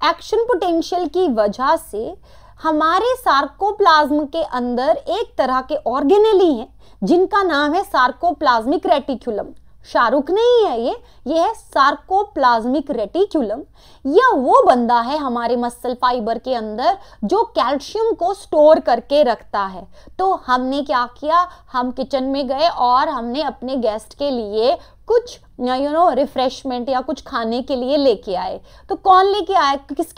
एक्शन पोटेंशियल की वजह से हमारे सार्कोप्लाज्म के अंदर एक तरह के ऑर्गेनेली हैं जिनका नाम है सार्कोप्लाज्मिक रेटिक्यूलम। शाहरुख नहीं है ये है सार्कोप्लाज्मिक रेटिक्यूलम। यह वो बंदा है हमारे मसल फाइबर के अंदर जो कैल्शियम को स्टोर करके रखता है। तो हमने क्या किया, हम किचन में गए और हमने अपने गेस्ट के लिए कुछ रिफ्रेशमेंट या कुछ खाने के लिए लेके आए। तो कौन लेके आया,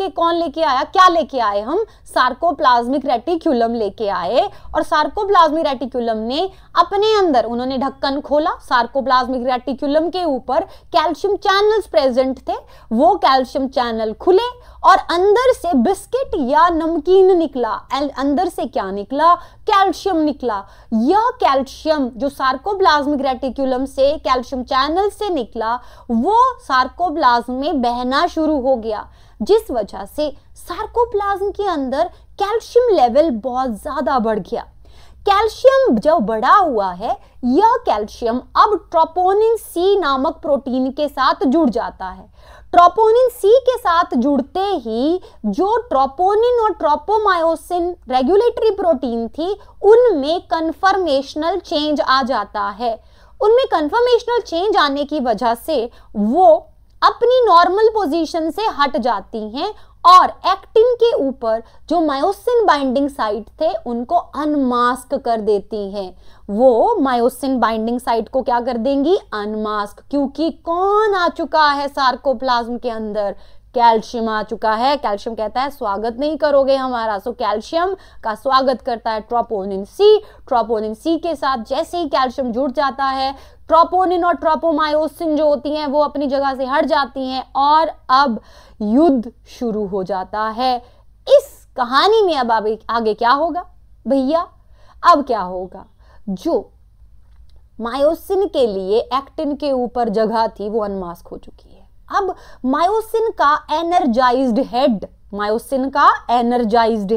कौन लेके आया, क्या लेके आए? हम सार्कोप्लाज्मिक रेटिक्यूलम लेके आए। और सार्कोप्लाज्मिक रेटिक्यूलम ने अपने अंदर, उन्होंने ढक्कन खोला, सार्कोप्लाज्मिक रेटिक्यूलम के ऊपर कैल्शियम चैनल्स प्रेजेंट थे, वो कैल्शियम चैनल खुले और अंदर से बिस्किट या नमकीन निकला। अंदर से क्या निकला? कैल्शियम निकला। यह कैल्शियम जो सार्कोप्लाज्मिक रेटिक्यूलम से कैल्शियम चैनल से निकला वो सार्कोप्लाज्म में बहना शुरू हो गया, जिस वजह से सार्कोप्लाज्म के अंदर कैल्शियम लेवल बहुत ज्यादा बढ़ गया। कैल्शियम जब बढ़ा हुआ है, यह कैल्शियम अब ट्रोपोनिन सी नामक प्रोटीन के साथ जुड़ जाता है। ट्रोपोनिन सी के साथ जुड़ते ही जो ट्रोपोनिन और ट्रोपोमायोसिन रेगुलेटरी प्रोटीन थी उनमें कन्फर्मेशनल चेंज आ जाता है। उनमें कन्फर्मेशनल चेंज आने की वजह से वो अपनी नॉर्मल पोजीशन से हट जाती हैं और एक्टिन के ऊपर जो मायोसिन बाइंडिंग साइट थे उनको अनमास्क कर देती हैं। वो मायोसिन बाइंडिंग साइट को क्या कर देंगी? अनमास्क। क्योंकि कौन आ चुका है सार्कोप्लाज्म के अंदर? कैल्शियम आ चुका है। कैल्शियम कहता है स्वागत नहीं करोगे हमारा, सो कैल्शियम का स्वागत करता है ट्रोपोनिन सी। ट्रोपोनिन सी के साथ जैसे ही कैल्शियम जुड़ जाता है, ट्रोपोनिन और ट्रोपोमायोसिन जो होती हैं वो अपनी जगह से हट जाती हैं और अब युद्ध शुरू हो जाता है। इस कहानी में अब आगे क्या होगा भैया? अब क्या होगा? जो मायोसिन के लिए एक्टिन के ऊपर जगह थी वो अनमास्क हो चुकी है। अब मायोसिन का एनर्जाइज्ड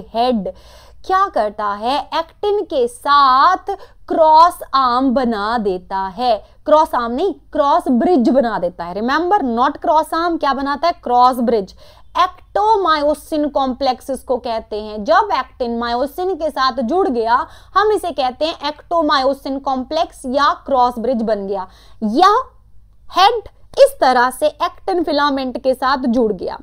हेड क्या करता है, एक्टिन के साथ क्रॉस आर्म बना देता है, क्रॉस आर्म नहीं, क्रॉस ब्रिज बना देता है। रिमेंबर, नॉट क्रॉस आर्म, क्या बनाता है, क्रॉस ब्रिज। एक्टोमायोसिन कॉम्प्लेक्स इसको कहते हैं। जब एक्टिन मायोसिन के साथ जुड़ गया हम इसे कहते हैं एक्टोमायोसिन कॉम्प्लेक्स या क्रॉस ब्रिज बन गया। यह हेड इस तरह से एक्टिन फिलामेंट के साथ जुड़ गया।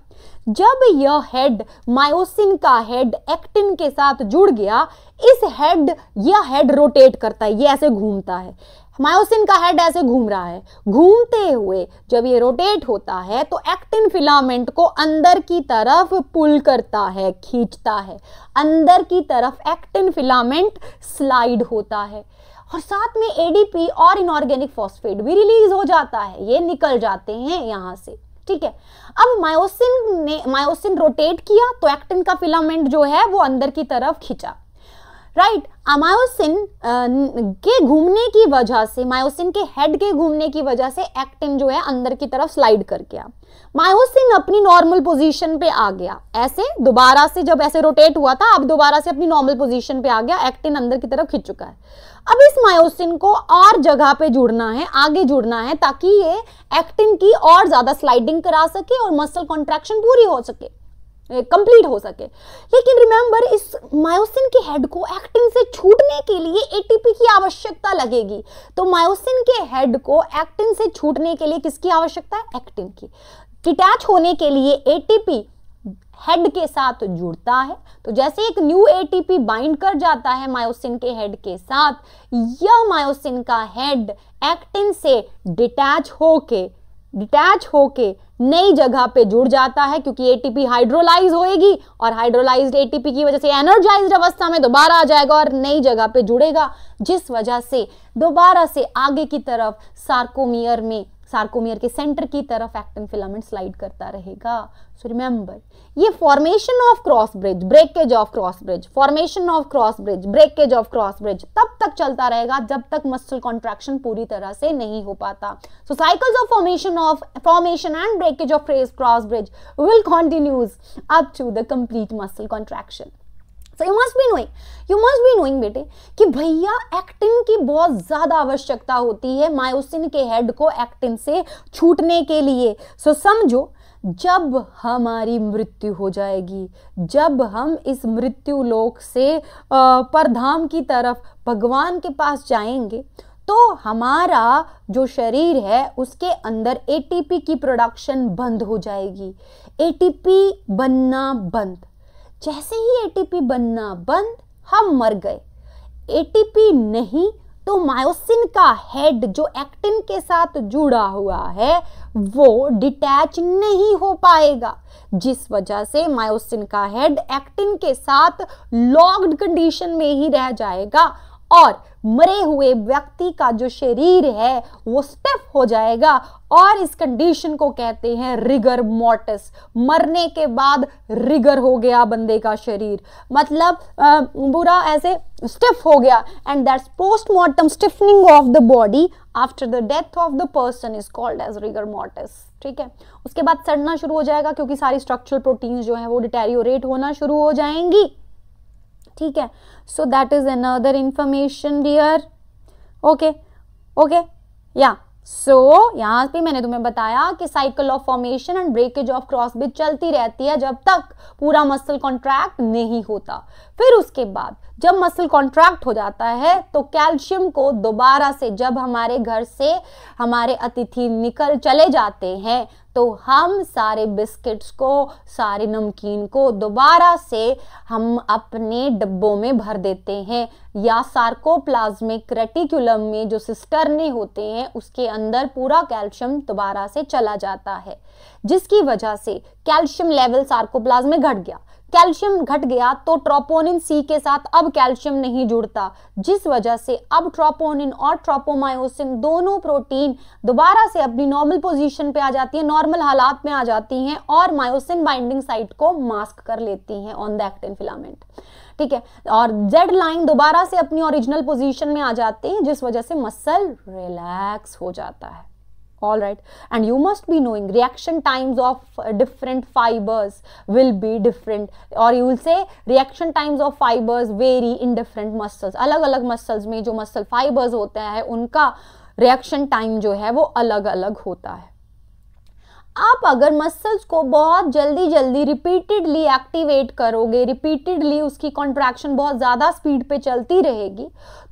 जब यह हेड, मायोसिन का हेड एक्टिन के साथ जुड़ गया, यह हेड रोटेट करता है, ये ऐसे घूमता है। मायोसिन का हेड ऐसे घूम रहा है, घूमते हुए जब ये रोटेट होता है तो एक्टिन फिलामेंट को अंदर की तरफ पुल करता है, खींचता है, अंदर की तरफ एक्टिन फिलामेंट स्लाइड होता है और साथ में एडीपी और इनऑर्गेनिक फॉस्फेट भी रिलीज हो जाता है, ये निकल जाते हैं यहां से। ठीक है, अब मायोसिन रोटेट किया तो एक्टिन का फिलामेंट जो है वो अंदर की तरफ खींचा, राइट। मायोसिन के घूमने की वजह से, मायोसिन के हेड के घूमने की वजह से एक्टिन जो है अंदर की तरफ स्लाइड कर गया। मायोसिन अपनी नॉर्मल पोजीशन पे आ गया, ऐसे दोबारा से जब ऐसे रोटेट हुआ था, अब दोबारा से अपनी नॉर्मल पोजीशन पे आ गया, एक्टिन अंदर की तरफ खिंच चुका है। अब इस मायोसिन को और जगह पे जुड़ना है, आगे जुड़ना है, ताकि ये एक्टिन की और ज्यादा स्लाइडिंग करा सके और मसल कॉन्ट्रैक्शन पूरी हो सके, कंप्लीट हो सके। लेकिन रिमेंबर, इस मायोसिन के हेड को एक्टिन से छूटने के लिए एटीपी की आवश्यकता लगेगी। तो मायोसिन के हेड को एक्टिन से छूटने के लिए किसकी आवश्यकता है, एक्टिन की। डिटैच होने के लिए एटीपी हेड के साथ जुड़ता है, तो जैसे एक न्यू एटीपी बाइंड कर जाता है मायोसिन के हेड के साथ, यह मायोसिन का हेड एक्टिन से डिटैच होके नई जगह पे जुड़ जाता है, क्योंकि एटीपी हाइड्रोलाइज होएगी और हाइड्रोलाइज्ड एटीपी की वजह से एनर्जाइज्ड अवस्था में दोबारा आ जाएगा और नई जगह पे जुड़ेगा, जिस वजह से दोबारा से आगे की तरफ सार्कोमियर के सेंटर की तरफ एक्टिन फिलामेंट स्लाइड करता रहेगा। सो रिमेंबर, ये formation of cross bridge, breakage of cross bridge, formation of cross bridge, breakage of cross bridge तब तक चलता रहेगा जब तक मसल कॉन्ट्रैक्शन पूरी तरह से नहीं हो पाता। So cycles of formation and breakage of cross bridge will continues up to the complete muscle contraction. So you must be knowing बेटे कि भैया एक्टिन की बहुत ज्यादा आवश्यकता होती है मायोसिन के हेड को एक्टिन से छूटने के लिए। सो समझो, जब हमारी मृत्यु हो जाएगी, जब हम इस मृत्यु लोक से परधाम की तरफ भगवान के पास जाएंगे, तो हमारा जो शरीर है उसके अंदर एटीपी की प्रोडक्शन बंद हो जाएगी, एटीपी बनना बंद। जैसे ही एटीपी बनना बंद, हम मर गए। एटीपी नहीं तो मायोसिन का हेड जो एक्टिन के साथ जुड़ा हुआ है वो डिटैच नहीं हो पाएगा, जिस वजह से मायोसिन का हेड एक्टिन के साथ लॉक्ड कंडीशन में ही रह जाएगा और मरे हुए व्यक्ति का जो शरीर है वो स्टिफ हो जाएगा और इस कंडीशन को कहते हैं रिगर मोर्टिस। मरने के बाद रिगर हो गया बंदे का शरीर, मतलब पूरा ऐसे स्टिफ हो गया, and that's postmortem stiffening of the body after the death of the person is called as rigor mortis. ठीक है, उसके बाद सड़ना शुरू हो जाएगा क्योंकि सारी स्ट्रक्चरल प्रोटीन्स जो है वो डिटेरियोरेट होना शुरू हो जाएंगी। ठीक है, so that is another information dear. Okay, yeah so यहाँ पे मैंने तुम्हें बताया कि cycle of formation and breakage of cross bridge चलती रहती है जब तक पूरा मसल कॉन्ट्रैक्ट नहीं होता। फिर उसके बाद जब मसल कॉन्ट्रैक्ट हो जाता है तो कैल्शियम को दोबारा से, जब हमारे घर से हमारे अतिथि चले जाते हैं, तो हम सारे बिस्किट्स को, सारे नमकीन को दोबारा से हम अपने डब्बों में भर देते हैं, या सार्कोप्लाज्मिक रेटिकुलम में जो सिस्टर्ने होते हैं उसके अंदर पूरा कैल्शियम दोबारा से चला जाता है, जिसकी वजह से कैल्शियम लेवल सार्कोप्लाज्म में घट गया। कैल्शियम घट गया तो ट्रोपोनिन सी के साथ अब कैल्शियम नहीं जुड़ता, जिस वजह से अब ट्रोपोनिन और ट्रोपोमायोसिन दोनों प्रोटीन दोबारा से अपनी नॉर्मल पोजीशन पे आ जाती है, नॉर्मल हालात में आ जाती हैं और मायोसिन बाइंडिंग साइट को मास्क कर लेती हैं ऑन द एक्टिन फिलामेंट। ठीक है, और जेड लाइन दोबारा से अपनी ओरिजिनल पोजीशन में आ जाते हैं, जिस वजह से मसल रिलैक्स हो जाता है। All right, and you must be knowing reaction times of different fibers will be different, or you will say reaction times of fibers vary in different muscles. अलग अलग muscles में जो muscle fibers होते हैं उनका reaction time जो है वो अलग अलग होता है। आप अगर मसल्स को बहुत जल्दी जल्दी रिपीटेडली एक्टिवेट करोगे, रिपीटेडली उसकी कॉन्ट्रैक्शन बहुत ज़्यादा स्पीड पे चलती रहेगी,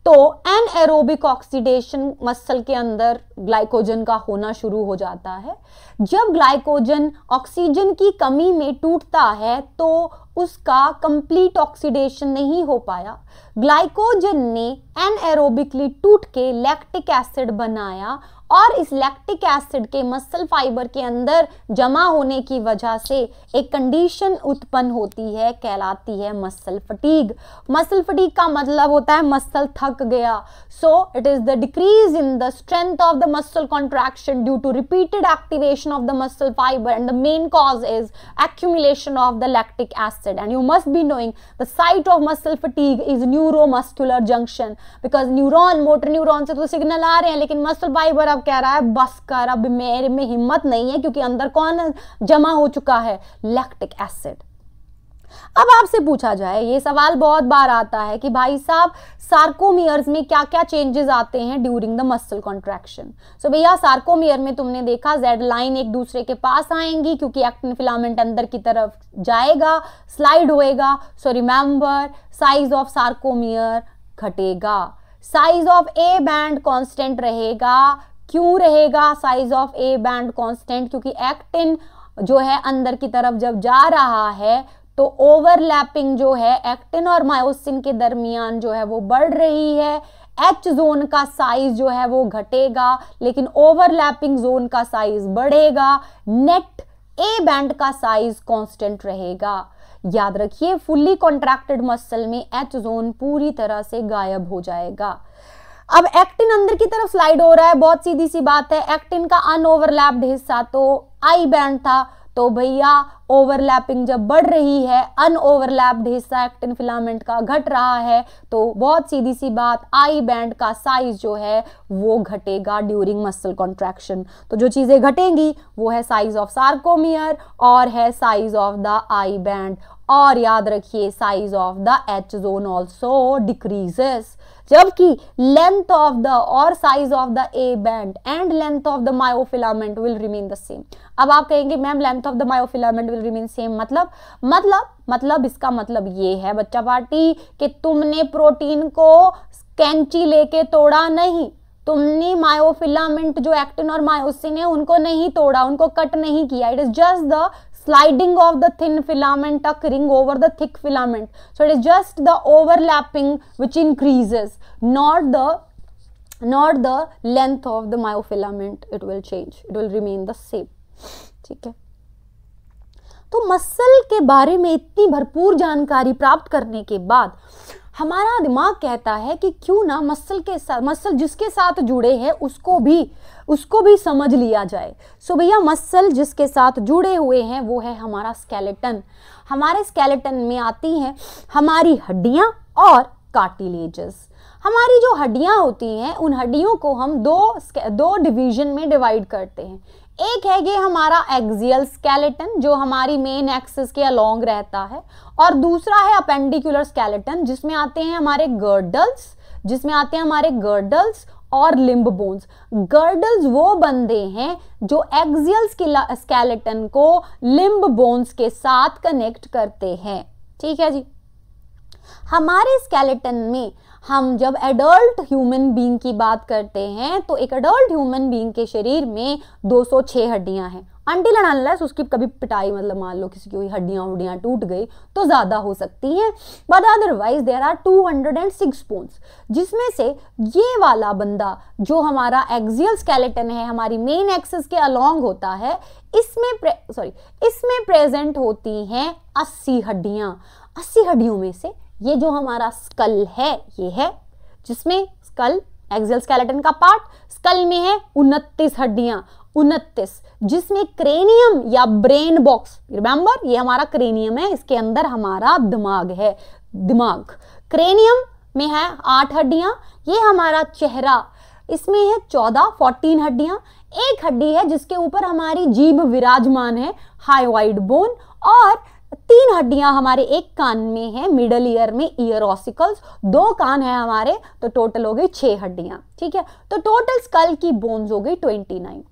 तो एनएरोबिक ऑक्सीडेशन मसल के अंदर ग्लाइकोजन का होना शुरू हो जाता है। जब ग्लाइकोजन ऑक्सीजन की कमी में टूटता है तो उसका कंप्लीट ऑक्सीडेशन नहीं हो पाया। ग्लाइकोजन ने एनएरोबिकली टूट के लैक्टिक एसिड बनाया और इस लैक्टिक एसिड के मसल फाइबर के अंदर जमा होने की वजह से एक कंडीशन उत्पन्न होती है, कहलाती है मसल फटीग। मसल फटीग का मतलब होता है मसल थक गया। So it is the decrease in the strength of the muscle contraction due to repeated activation of the muscle fibre and the main cause is accumulation of the lactic acid. And you must be knowing the site of muscle fatigue is neuromuscular junction, because neuron, motor neuron से तो signal आ रहे हैं, लेकिन muscle fibre अब कह रहा है बस कर, अब मेरे में हिम्मत नहीं है, क्योंकि अंदर कौन जमा हो चुका है, लैक्टिक एसिड। अब आपसे पूछा जाए, ये सवाल बहुत बार आता है कि भाई साहब सार्कोमियर्स में क्या क्या चेंजेस आते हैं ड्यूरिंग द मसल कॉन्ट्रैक्शन। सो भैया सार्कोमियर में तुमने देखा जेड लाइन एक दूसरे के पास आएंगी, क्योंकि एक्टिन फिलामेंट अंदर की तरफ जाएगा, स्लाइड होएगा। So remember size of sarcomere घटेगा, size of A band constant रहेगा। क्यों रहेगा size of A band constant? क्योंकि एक्टिन जो है अंदर की तरफ जब जा रहा है तो ओवरलैपिंग जो है एक्टिन और मायोसिन के दरमियान जो है वो बढ़ रही है। एच जोन का साइज जो है वो घटेगा, लेकिन ओवरलैपिंग जोन का साइज बढ़ेगा। नेट ए बैंड का साइज कांस्टेंट रहेगा। याद रखिए फुल्ली कॉन्ट्रैक्टेड मसल में एच जोन पूरी तरह से गायब हो जाएगा। अब एक्टिन अंदर की तरफ स्लाइड हो रहा है, बहुत सीधी सी बात है। एक्टिन का अनओवरलैप्ड हिस्सा तो आई बैंड था, तो भैया ओवरलैपिंग जब बढ़ रही है, अनओवरलैप्ड हिस्सा एक्टिन फिलामेंट का घट रहा है, तो बहुत सीधी सी बात आई बैंड का साइज जो है वो घटेगा ड्यूरिंग मसल कॉन्ट्रैक्शन। तो जो चीजें घटेंगी वो है साइज ऑफ सार्कोमियर और है size of the I band. और याद रखिए size of the H zone also decreases, जबकि लेंथ ऑफ द और size of the A band and length of the myofilament will remain the same. अब आप कहेंगे ma'am length of the myofilament will remain same मतलब इसका मतलब ये है बच्चा पार्टी कि तुमने प्रोटीन को कैंची लेके तोड़ा नहीं, तुमने मायोफिलामेंट जो एक्टिन और मायोसिन है उनको नहीं तोड़ा, उनको कट नहीं किया। It is just the sliding of the thin filament occurring over the thick filament. So it is just the overlapping which increases, not the length of the myofilament. It will change, it will remain the same. ठीक है, तो muscle के बारे में इतनी भरपूर जानकारी प्राप्त करने के बाद हमारा दिमाग कहता है कि क्यों ना मसल जिसके साथ जुड़े हैं उसको भी समझ लिया जाए। सो भैया मसल जिसके साथ जुड़े हुए हैं वो है हमारा स्केलेटन। हमारे स्केलेटन में आती हैं हमारी हड्डियां और कार्टिलेजेस। हमारी जो हड्डियां होती हैं उन हड्डियों को हम दो डिवीजन में डिवाइड करते हैं। एक है ये हमारा एक्सियल स्केलेटन जो हमारी मेन एक्सिस के अलोंग रहता है, और दूसरा है अपेंडिकुलर स्केलेटन जिसमें आते हैं हमारे गर्डल्स और लिम्ब बोन्स। गर्डल्स वो बंदे हैं जो एक्सियल स्केलेटन को लिम्ब बोन्स के साथ कनेक्ट करते हैं। ठीक है जी। हमारे स्केलेटन में हम जब एडल्ट ह्यूमन बीइंग की बात करते हैं तो एक एडल्ट ह्यूमन बीइंग के शरीर में 206 हड्डियां हैं। अनटिल एंड अनलेस उसकी कभी पिटाई, मतलब मान लो किसी की हड्डियां टूट गई तो ज्यादा हो सकती हैं, but otherwise there are 206 bones, जिसमें से ये वाला बंदा जो हमारा एक्सियल स्केलेटन है, हमारी मेन एक्सिस के अलोंग होता है, इसमें प्रेजेंट होती हैं 80 हड्डियां। 80 हड्डियों में से ये जो हमारा स्कल है ये है, जिसमें स्कल एक्सियल स्केलेटन का पार्ट, स्कल में है 29 हड्डियां, 29, जिसमें क्रेनियम या ब्रेन बॉक्स, रिमेंबर ये हमारा क्रेनियम है, इसके अंदर हमारा दिमाग है। दिमाग। क्रेनियम में है 8 हड्डियां। ये हमारा चेहरा, इसमें है 14 हड्डियां। एक हड्डी है जिसके ऊपर हमारी जीभ विराजमान है, हायोइड बोन, और 3 हड्डियां हमारे एक कान में है, मिडल ईयर में, ईयर ऑसिकल्स। 2 कान है हमारे, तो टोटल हो गई 6 हड्डियां। ठीक है, तो टोटल स्कल की बोन्स हो गई 29।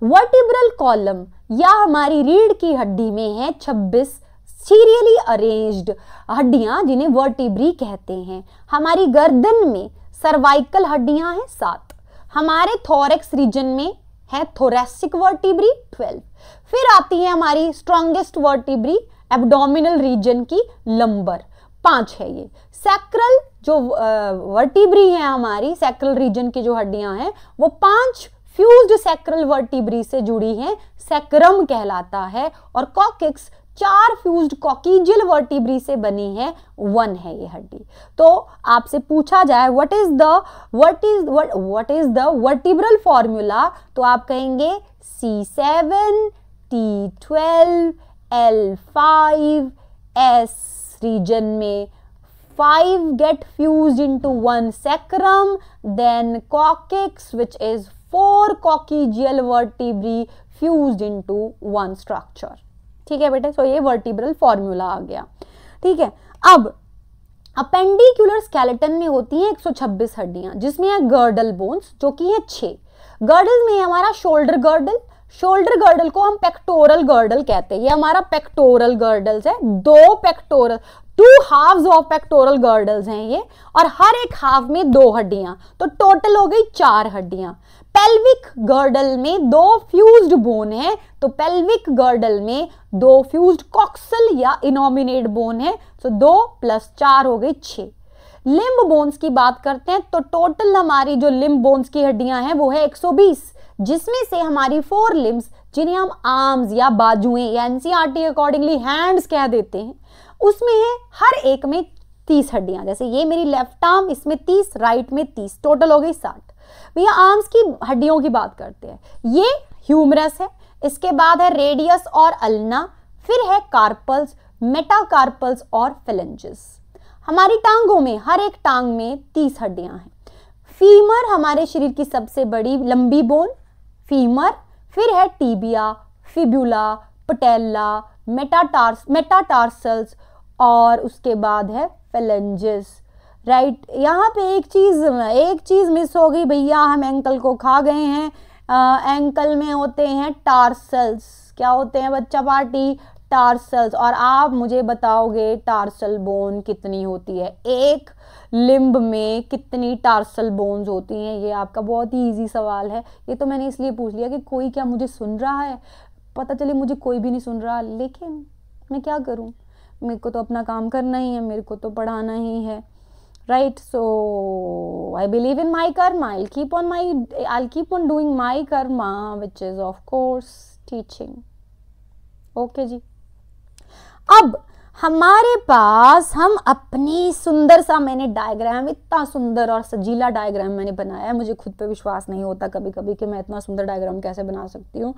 वर्टिब्रल कॉलम या हमारी रीढ़ की हड्डी में है 26 सीरियली अरेंज्ड हड्डियां, जिन्हें वर्टिब्री कहते हैं। हमारी गर्दन में सर्वाइकल हड्डियां हैं 7। हमारे थोरैक्स रीजन में है थोरैसिक वर्टिब्री 12। फिर आती है हमारी स्ट्रॉन्गेस्ट वर्टिब्री एब्डोमिनल रीजन की, लंबर 5 है ये। सैक्रल जो वर्टिब्री है हमारी, सैक्रल रीजन की जो हड्डियां हैं वो 5 फ्यूज्ड सैक्रल वर्टिब्री से जुड़ी हैं, सैक्रम कहलाता है। और कॉकिक्स 4 फ्यूज्ड कॉकिजियल वर्टिब्री से बनी है, 1 है ये हड्डी। तो आपसे पूछा जाए what is the vertebral formula, तो आप कहेंगे C7 T12 L5 S reason में 5 get fused into 1 sacrum, then coccyx which is 4 coccygeal vertebrae fused into 1 structure। ठीक है बेटे, तो ये वर्टिब्रल फॉर्मूला आ गया। ठीक है, अब अपेंडिकुलर स्केलेटन में होती हैं 126 हड्डियां, जिसमें है गर्डल बोन्स जो कि है 6। गर्डल में हमारा शोल्डर गर्डल, शोल्डर गर्डल को हम पेक्टोरल गर्डल कहते हैं। ये हमारा पेक्टोरल गर्डल्स है, 2 pectoral, 2 halves of pectoral girdles हैं ये, और हर एक हाफ में 2 हड्डियां, तो टोटल हो गई 4 हड्डियां। पेल्विक गर्डल में 2 फ्यूज्ड बोन है, तो पेल्विक गर्डल में 2 फ्यूज्ड कॉक्सल या इनोमिनेट बोन है, तो 2 + 4 हो गई 6। लिम्ब बोन्स की बात करते हैं तो टोटल हमारी जो लिम्ब बोन्स की हड्डियां हैं वो है 120, जिसमें से हमारी 4 लिम्स, जिन्हें हम आर्म्स या बाजुएं या एनसीईआरटी अकॉर्डिंगली हैंड्स कह देते हैं, उसमें है हर एक में 30 हड्डियां। जैसे ये मेरी लेफ्ट आर्म, इसमें 30, राइट में 30, टोटल हो गई 60। भैया आर्म्स की हड्डियों की बात करते हैं। ये ह्यूमरस है, इसके बाद है रेडियस और अल्ना, फिर है कार्पल्स, मेटाकार्पल्स और फेलेंजेस। हमारी टांगों में हर एक टांग में 30 हड्डियां हैं। फीमर हमारे शरीर की सबसे बड़ी लंबी बोन, फीमर, फिर है टीबिया, फिब्यूला, पटेला, मेटाटार्सल्स, और उसके बाद है फेलेंजेस। राइट, यहाँ पे एक चीज मिस हो गई भैया, हम एंकल को खा गए हैं। एंकल में होते हैं टार्सल्स। क्या होते हैं बच्चा पार्टी? टार्सल्स। और आप मुझे बताओगे टार्सल बोन कितनी होती है, एक लिम्ब में कितनी टार्सल बोन्स होती हैं? ये आपका बहुत ही इजी सवाल है। ये तो मैंने इसलिए पूछ लिया कि कोई क्या मुझे सुन रहा है, पता चले मुझे कोई भी नहीं सुन रहा, लेकिन मैं क्या करूं, मेरे को तो अपना काम करना ही है, मेरे को तो पढ़ाना ही है। Right, so I believe in my Karma, I'll keep on doing my karma, which is of course teaching। Okay जी, अब हमारे पास हम अपनी सुंदर सा, मैंने डायग्राम, इतना सुंदर और सजीला डायग्राम मैंने बनाया है, मुझे खुद पे विश्वास नहीं होता कभी कभी कि मैं इतना सुंदर डायग्राम कैसे बना सकती हूँ।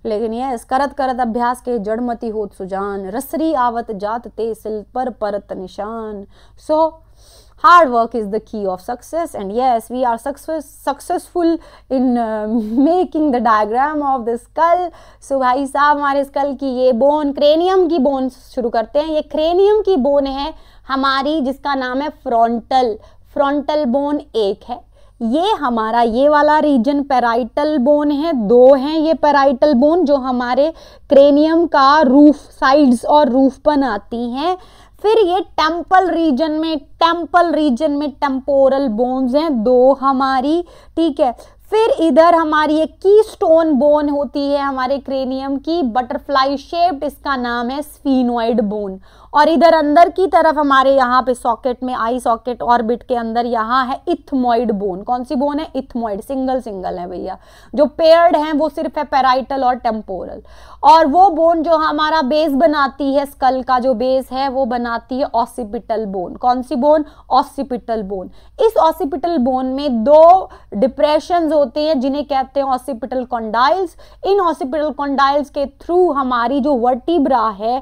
लेकिन ये करत करत अभ्यास के जड़मती होत सुजान, रसरी आवत जात ते सिल पर परत निशान। सो hard work is the key of success, and yes, we are successful in making the diagram of the skull। so भाई साहब, हमारे स्कल की ये बोन, क्रेनियम की बोन शुरू करते हैं। ये क्रेनियम की बोन है हमारी, जिसका नाम है फ्रंटल बोन 1 है। ये हमारा ये वाला रीजन पैराइटल बोन है, 2 हैं ये पैराइटल बोन जो हमारे क्रेनियम का रूफ, साइड्स और रूफ बनाती हैं। फिर ये टेम्पल रीजन में टेम्पोरल बोन्स हैं 2 हमारी, ठीक है। फिर इधर हमारी एक कीस्टोन बोन होती है हमारे क्रेनियम की, बटरफ्लाई शेप्ड, इसका नाम है स्फीनोइड बोन। और इधर अंदर की तरफ हमारे यहाँ पे सॉकेट में, आई सॉकेट ऑर्बिट के अंदर यहाँ है इथमॉइड बोन। कौन सी बोन है? इथमॉइड, सिंगल है भैया। जो पेयर्ड हैं वो सिर्फ है पैराइटल और टेम्पोरल। और वो बोन जो हमारा बेस बनाती है, स्कल का जो बेस है वो बनाती है ऑसिपिटल बोन। कौन सी बोन? Occipital bone. इस ऑसिपिटल बोन में 2 डिप्रेशंस होते हैं जिन्हें कहते हैं ऑसिपिटल कॉन्डाइल्स। इन ऑसिपिटल कॉन्डाइल्स के थ्रू हमारी जो वर्टिब्रा है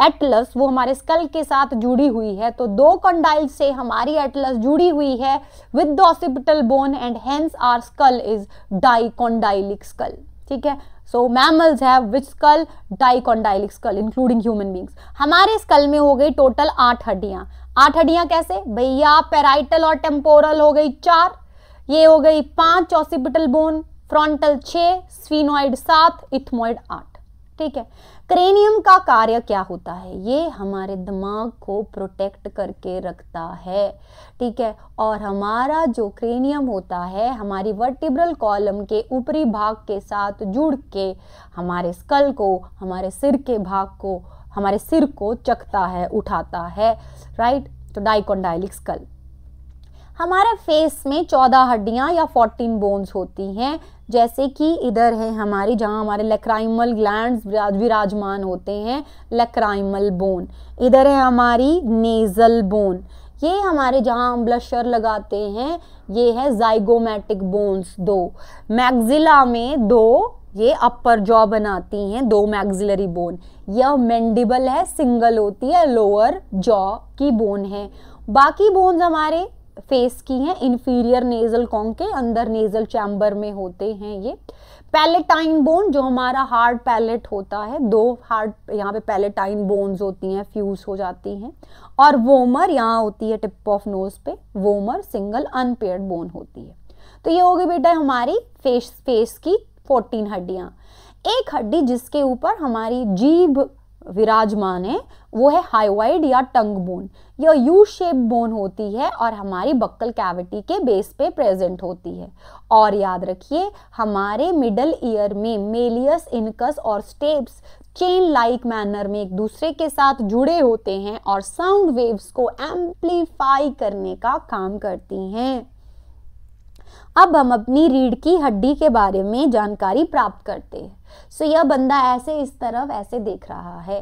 एटलस वो हमारे स्कल के साथ जुड़ी हुई है, तो 2 कंडाइल से हमारी एटलस जुड़ी हुई है with the occipital bone and hence our skull is dicondylic skull. ठीक है, so mammals have which skull, dicondylic skull including human beings. हमारे स्कल में हो गई टोटल 8 हड्डियां। 8 हड्डियां कैसे भैया, पैराइटल और टेम्पोरल हो गई 4, ये हो गई 5 occipital bone, frontal 6, sphenoid 7, ethmoid 8। ठीक है, क्रेनियम का कार्य क्या होता है, ये हमारे दिमाग को प्रोटेक्ट करके रखता है। ठीक है, और हमारा जो क्रेनियम होता है हमारी वर्टिब्रल कॉलम के ऊपरी भाग के साथ जुड़ के हमारे स्कल को, हमारे सिर के भाग को, हमारे सिर को चकता है, उठाता है। राइट, तो डाइकोंडाइलिक स्कल। हमारा फेस में 14 हड्डियां या 14 बोन्स होती हैं, जैसे कि इधर है हमारी, जहां हमारे लैक्राइमल ग्लैंड्स विराजमान होते हैं, लैक्राइमल बोन। इधर है हमारी नेजल बोन, ये हमारे जहां हम ब्लशर लगाते हैं, ये है जाइगोमैटिक बोन्स 2। मैक्सिला में 2 ये अपर जॉ बनाती हैं, 2 मैक्सिलरी बोन। यह मैंडिबल है, सिंगल होती है, लोअर जॉ की बोन है। बाकी बोन्स हमारे फेस की हैं, इंफीरियर नेजल कॉन्ग के अंदर नेजल चैम्बर में होते हैं ये। पैलेटाइन बोन जो हमारा हार्ड पैलेट होता है, 2 हार्ड यहाँ पे पैलेटाइन बोन्स होती हैं, फ्यूज हो जाती हैं। और वोमर यहाँ होती है टिप ऑफ नोज पे, वोमर सिंगल अनपेयर्ड बोन होती है। तो ये हो गई बेटा हमारी फेस की 14 हड्डियां। एक हड्डी जिसके ऊपर हमारी जीभ विराजमान है वो है हाइवाइड या टंग बोन। यह यू शेप बोन होती है और हमारी बक्कल कैविटी के बेस पे प्रेजेंट होती है। और याद रखिए हमारे मिडल ईयर में मेलियस, इनकस और स्टेप्स चेन लाइक मैनर में एक दूसरे के साथ जुड़े होते हैं और साउंड वेव्स को एम्प्लीफाई करने का काम करती हैं। अब हम अपनी रीढ़ की हड्डी के बारे में जानकारी प्राप्त करते हैं। सो यह बंदा ऐसे इस तरफ ऐसे देख रहा है,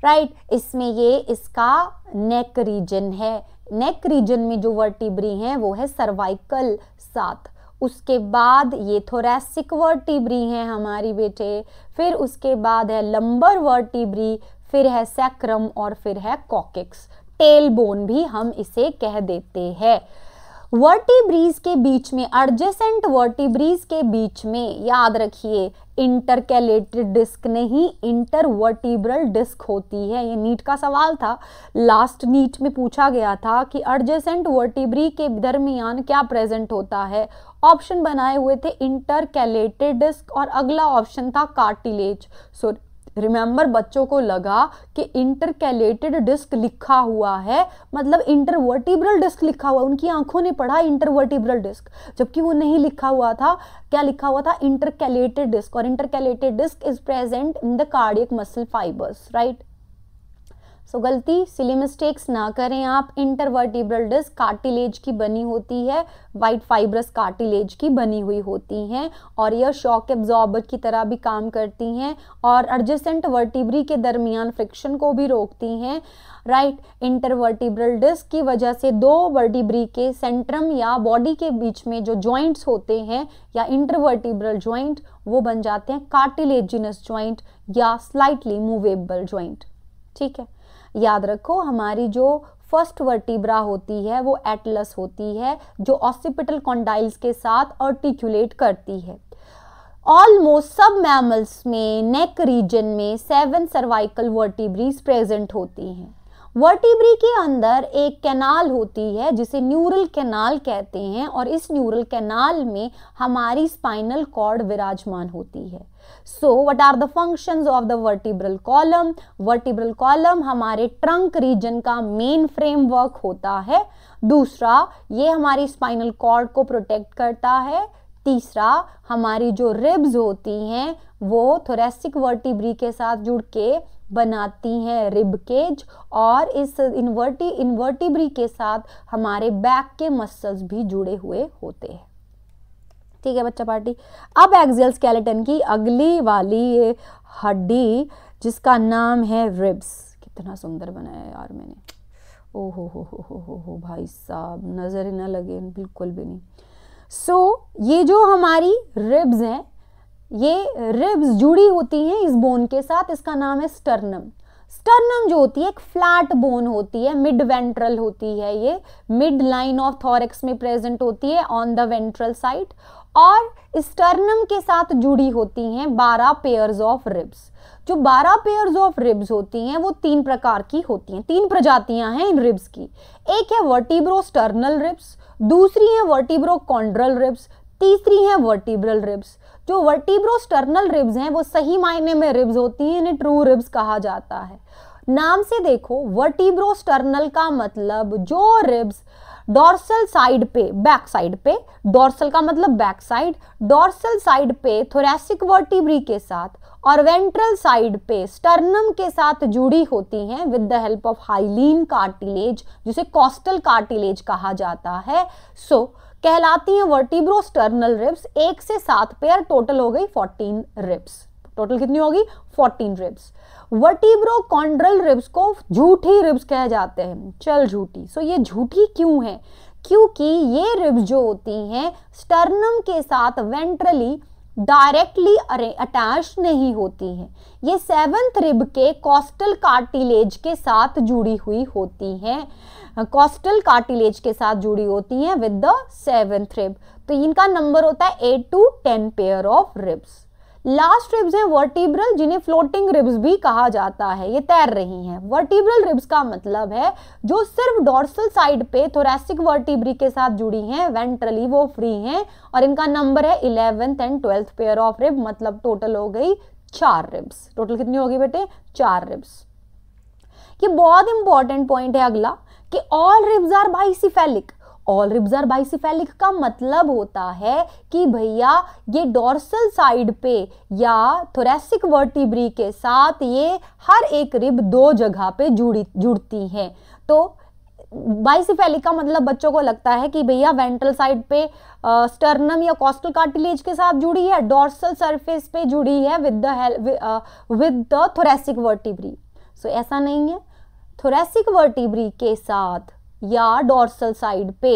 राइट। इसमें ये इसका नेक रीजन है। नेक रीजन में जो वर्टिब्री हैं वो है सर्वाइकल 7, उसके बाद ये थोरैसिक वर्टिब्री हैं हमारी बेटे, फिर उसके बाद है लंबर वर्टिब्री, फिर है सैक्रम और फिर है कॉकेक्स। टेल बोन भी हम इसे कह देते हैं। वर्टिब्रीज के बीच में, एडजेसेंट वर्टिब्रीज के बीच में याद रखिए इंटरकैलेटेड डिस्क नहीं इंटरवर्टिब्रल डिस्क होती है। ये नीट का सवाल था, लास्ट नीट में पूछा गया था कि एडजेसेंट वर्टिब्री के दरमियान क्या प्रेजेंट होता है। ऑप्शन बनाए हुए थे इंटरकैलेटेड डिस्क और अगला ऑप्शन था कार्टिलेज। सो रिमेंबर, बच्चों को लगा कि इंटरकैलेटेड डिस्क लिखा हुआ है मतलब इंटरवर्टिब्रल डिस्क लिखा हुआ, उनकी आंखों ने पढ़ा इंटरवर्टिब्रल डिस्क, जबकि वो नहीं लिखा हुआ था। क्या लिखा हुआ था? Intercalated disc. और intercalated disc is present in the cardiac muscle fibres, right. So गलती, सिली मिस्टेक्स ना करें आप। इंटरवर्टिब्रल डिस्क कार्टिलेज की बनी होती है, वाइट फाइब्रस कार्टिलेज की बनी हुई होती हैं और यह शॉक एब्जॉर्बर की तरह भी काम करती हैं और एडजेसेंट वर्टिब्री के दरमियान फ्रिक्शन को भी रोकती हैं, राइट। इंटरवर्टिब्रल डिस्क की वजह से 2 वर्टिब्री के सेंट्रम या बॉडी के बीच में जो जॉइंट्स होते हैं या इंटरवर्टिब्रल जॉइंट वो बन जाते हैं कार्टिलेजिनस जॉइंट या स्लाइटली मूवेबल जॉइंट, ठीक है। याद रखो हमारी जो फर्स्ट वर्टिब्रा होती है वो एटलस होती है जो ऑसिपिटल कॉन्डाइल्स के साथ आर्टिकुलेट करती है। ऑलमोस्ट सब मैमल्स में नेक रीजन में 7 सर्वाइकल वर्टिब्रीज प्रेजेंट होती हैं। वर्टिब्री के अंदर एक कैनाल होती है जिसे न्यूरल कैनाल कहते हैं और इस न्यूरल कैनाल में हमारी स्पाइनल कॉर्ड विराजमान होती है। So what are the functions of the vertebral column? Vertebral column हमारे ट्रंक रीजन का मेन फ्रेमवर्क होता है। दूसरा, ये हमारी स्पाइनल कॉर्ड को प्रोटेक्ट करता है। तीसरा, हमारी जो रिब्स होती हैं वो थोरैसिक वर्टिब्री के साथ जुड़ के बनाती हैं रिब केज और इस इनवर्टिब्री के साथ हमारे बैक के मसल्स भी जुड़े हुए होते हैं, ठीक है बच्चा पार्टी। अब एक्सियल स्केलेटन की अगली वाली हड्डी जिसका नाम है रिब्स। कितना सुंदर बनाया यार मैंने, ओ हो भाई साहब, नजर ही ना लगे बिल्कुल भी नहीं। सो ये जो हमारी रिब्स हैं, ये रिब्स जुड़ी होती हैं इस बोन के साथ, इसका नाम है स्टर्नम। स्टर्नम जो होती है एक फ्लैट बोन होती है, मिड वेंट्रल होती है, ये मिड लाइन ऑफ थॉरैक्स में प्रेजेंट होती है ऑन द वेंट्रल साइड, और स्टर्नम के साथ जुड़ी होती हैं 12 पेयर्स ऑफ रिब्स। जो 12 पेयर्स ऑफ रिब्स होती हैं वो 3 प्रकार की होती हैं, 3 प्रजातियां हैं इन रिब्स की। एक है वर्टिब्रोस्टर्नल रिब्स, दूसरी है वर्टिब्रोकॉन्ड्रल रिब्स, तीसरी है वर्टिब्रल रिब्स। जो वर्टिब्रोस्टर्नल रिब्स हैं वो सही मायने में रिब्स होती हैं, इन्हें ट्रू रिब्स कहा जाता है। नाम से देखो, वर्टिब्रोस्टर्नल का मतलब जो रिब्स डॉर्सल साइड पे, बैक साइड पे, डॉर्सल का मतलब बैक साइड, डॉर्सल साइड पे थोरैसिक वर्टिब्री के साथ और वेंट्रल साइड पे स्टर्नम के साथ जुड़ी होती हैं with the help of hyaline cartilage, जिसे कॉस्टल कार्टिलेज कहा जाता है, सो कहलाती हैं वर्टिब्रोस्टर्नल रिब्स। 1 से 7 पेयर, टोटल हो गई 14 रिब्स। टोटल कितनी होगी? 14 रिब्स। वर्टिब्रोकॉन्ड्रल रिब्स को झूठी रिब्स कहे जाते हैं, चल झूठी। सो ये झूठी क्यों है? क्योंकि ये रिब्स जो होती हैं स्टर्नम के साथ वेंट्रली डायरेक्टली अटैच नहीं होती हैं, ये 7th रिब के कॉस्टल कार्टिलेज के साथ जुड़ी हुई होती हैं, कॉस्टल कार्टिलेज के साथ जुड़ी होती हैं विद द 7th रिब। तो इनका नंबर होता है 8 to 10 pair of ribs. Last ribs हैं वर्टिब्रल, जिन्हें फ्लोटिंग रिब्स भी कहा जाता है, ये तैर रही हैं। वर्टिब्रल रिब्स का मतलब है जो सिर्फ डॉर्सल साइड पे थोरैसिक वर्टिब्री के साथ जुड़ी हैं, वेंट्रली वो फ्री हैं, और इनका नंबर है 11th and 12th pair of rib, मतलब टोटल हो गई 4 रिब्स। टोटल कितनी होगी बेटे? 4 रिब्स। ये बहुत इंपॉर्टेंट पॉइंट है अगला कि all ribs are bicephalic. All ribs are bicephalic का मतलब होता है कि भैया ये डॉर्सल साइड पे या थोरैसिक वर्टिब्री के साथ ये हर एक रिब 2 जगह पे जुड़ती हैं। तो बाइसिफेलिक का मतलब बच्चों को लगता है कि भैया वेंट्रल साइड पे स्टर्नम या कॉस्टल कार्टिलेज के साथ जुड़ी है, डॉर्सल सरफेस पे जुड़ी है विद द थोरैसिक वर्टिब्री। सो ऐसा नहीं है, थोरैसिक वर्टिब्री के साथ या डॉर्सल साइड पे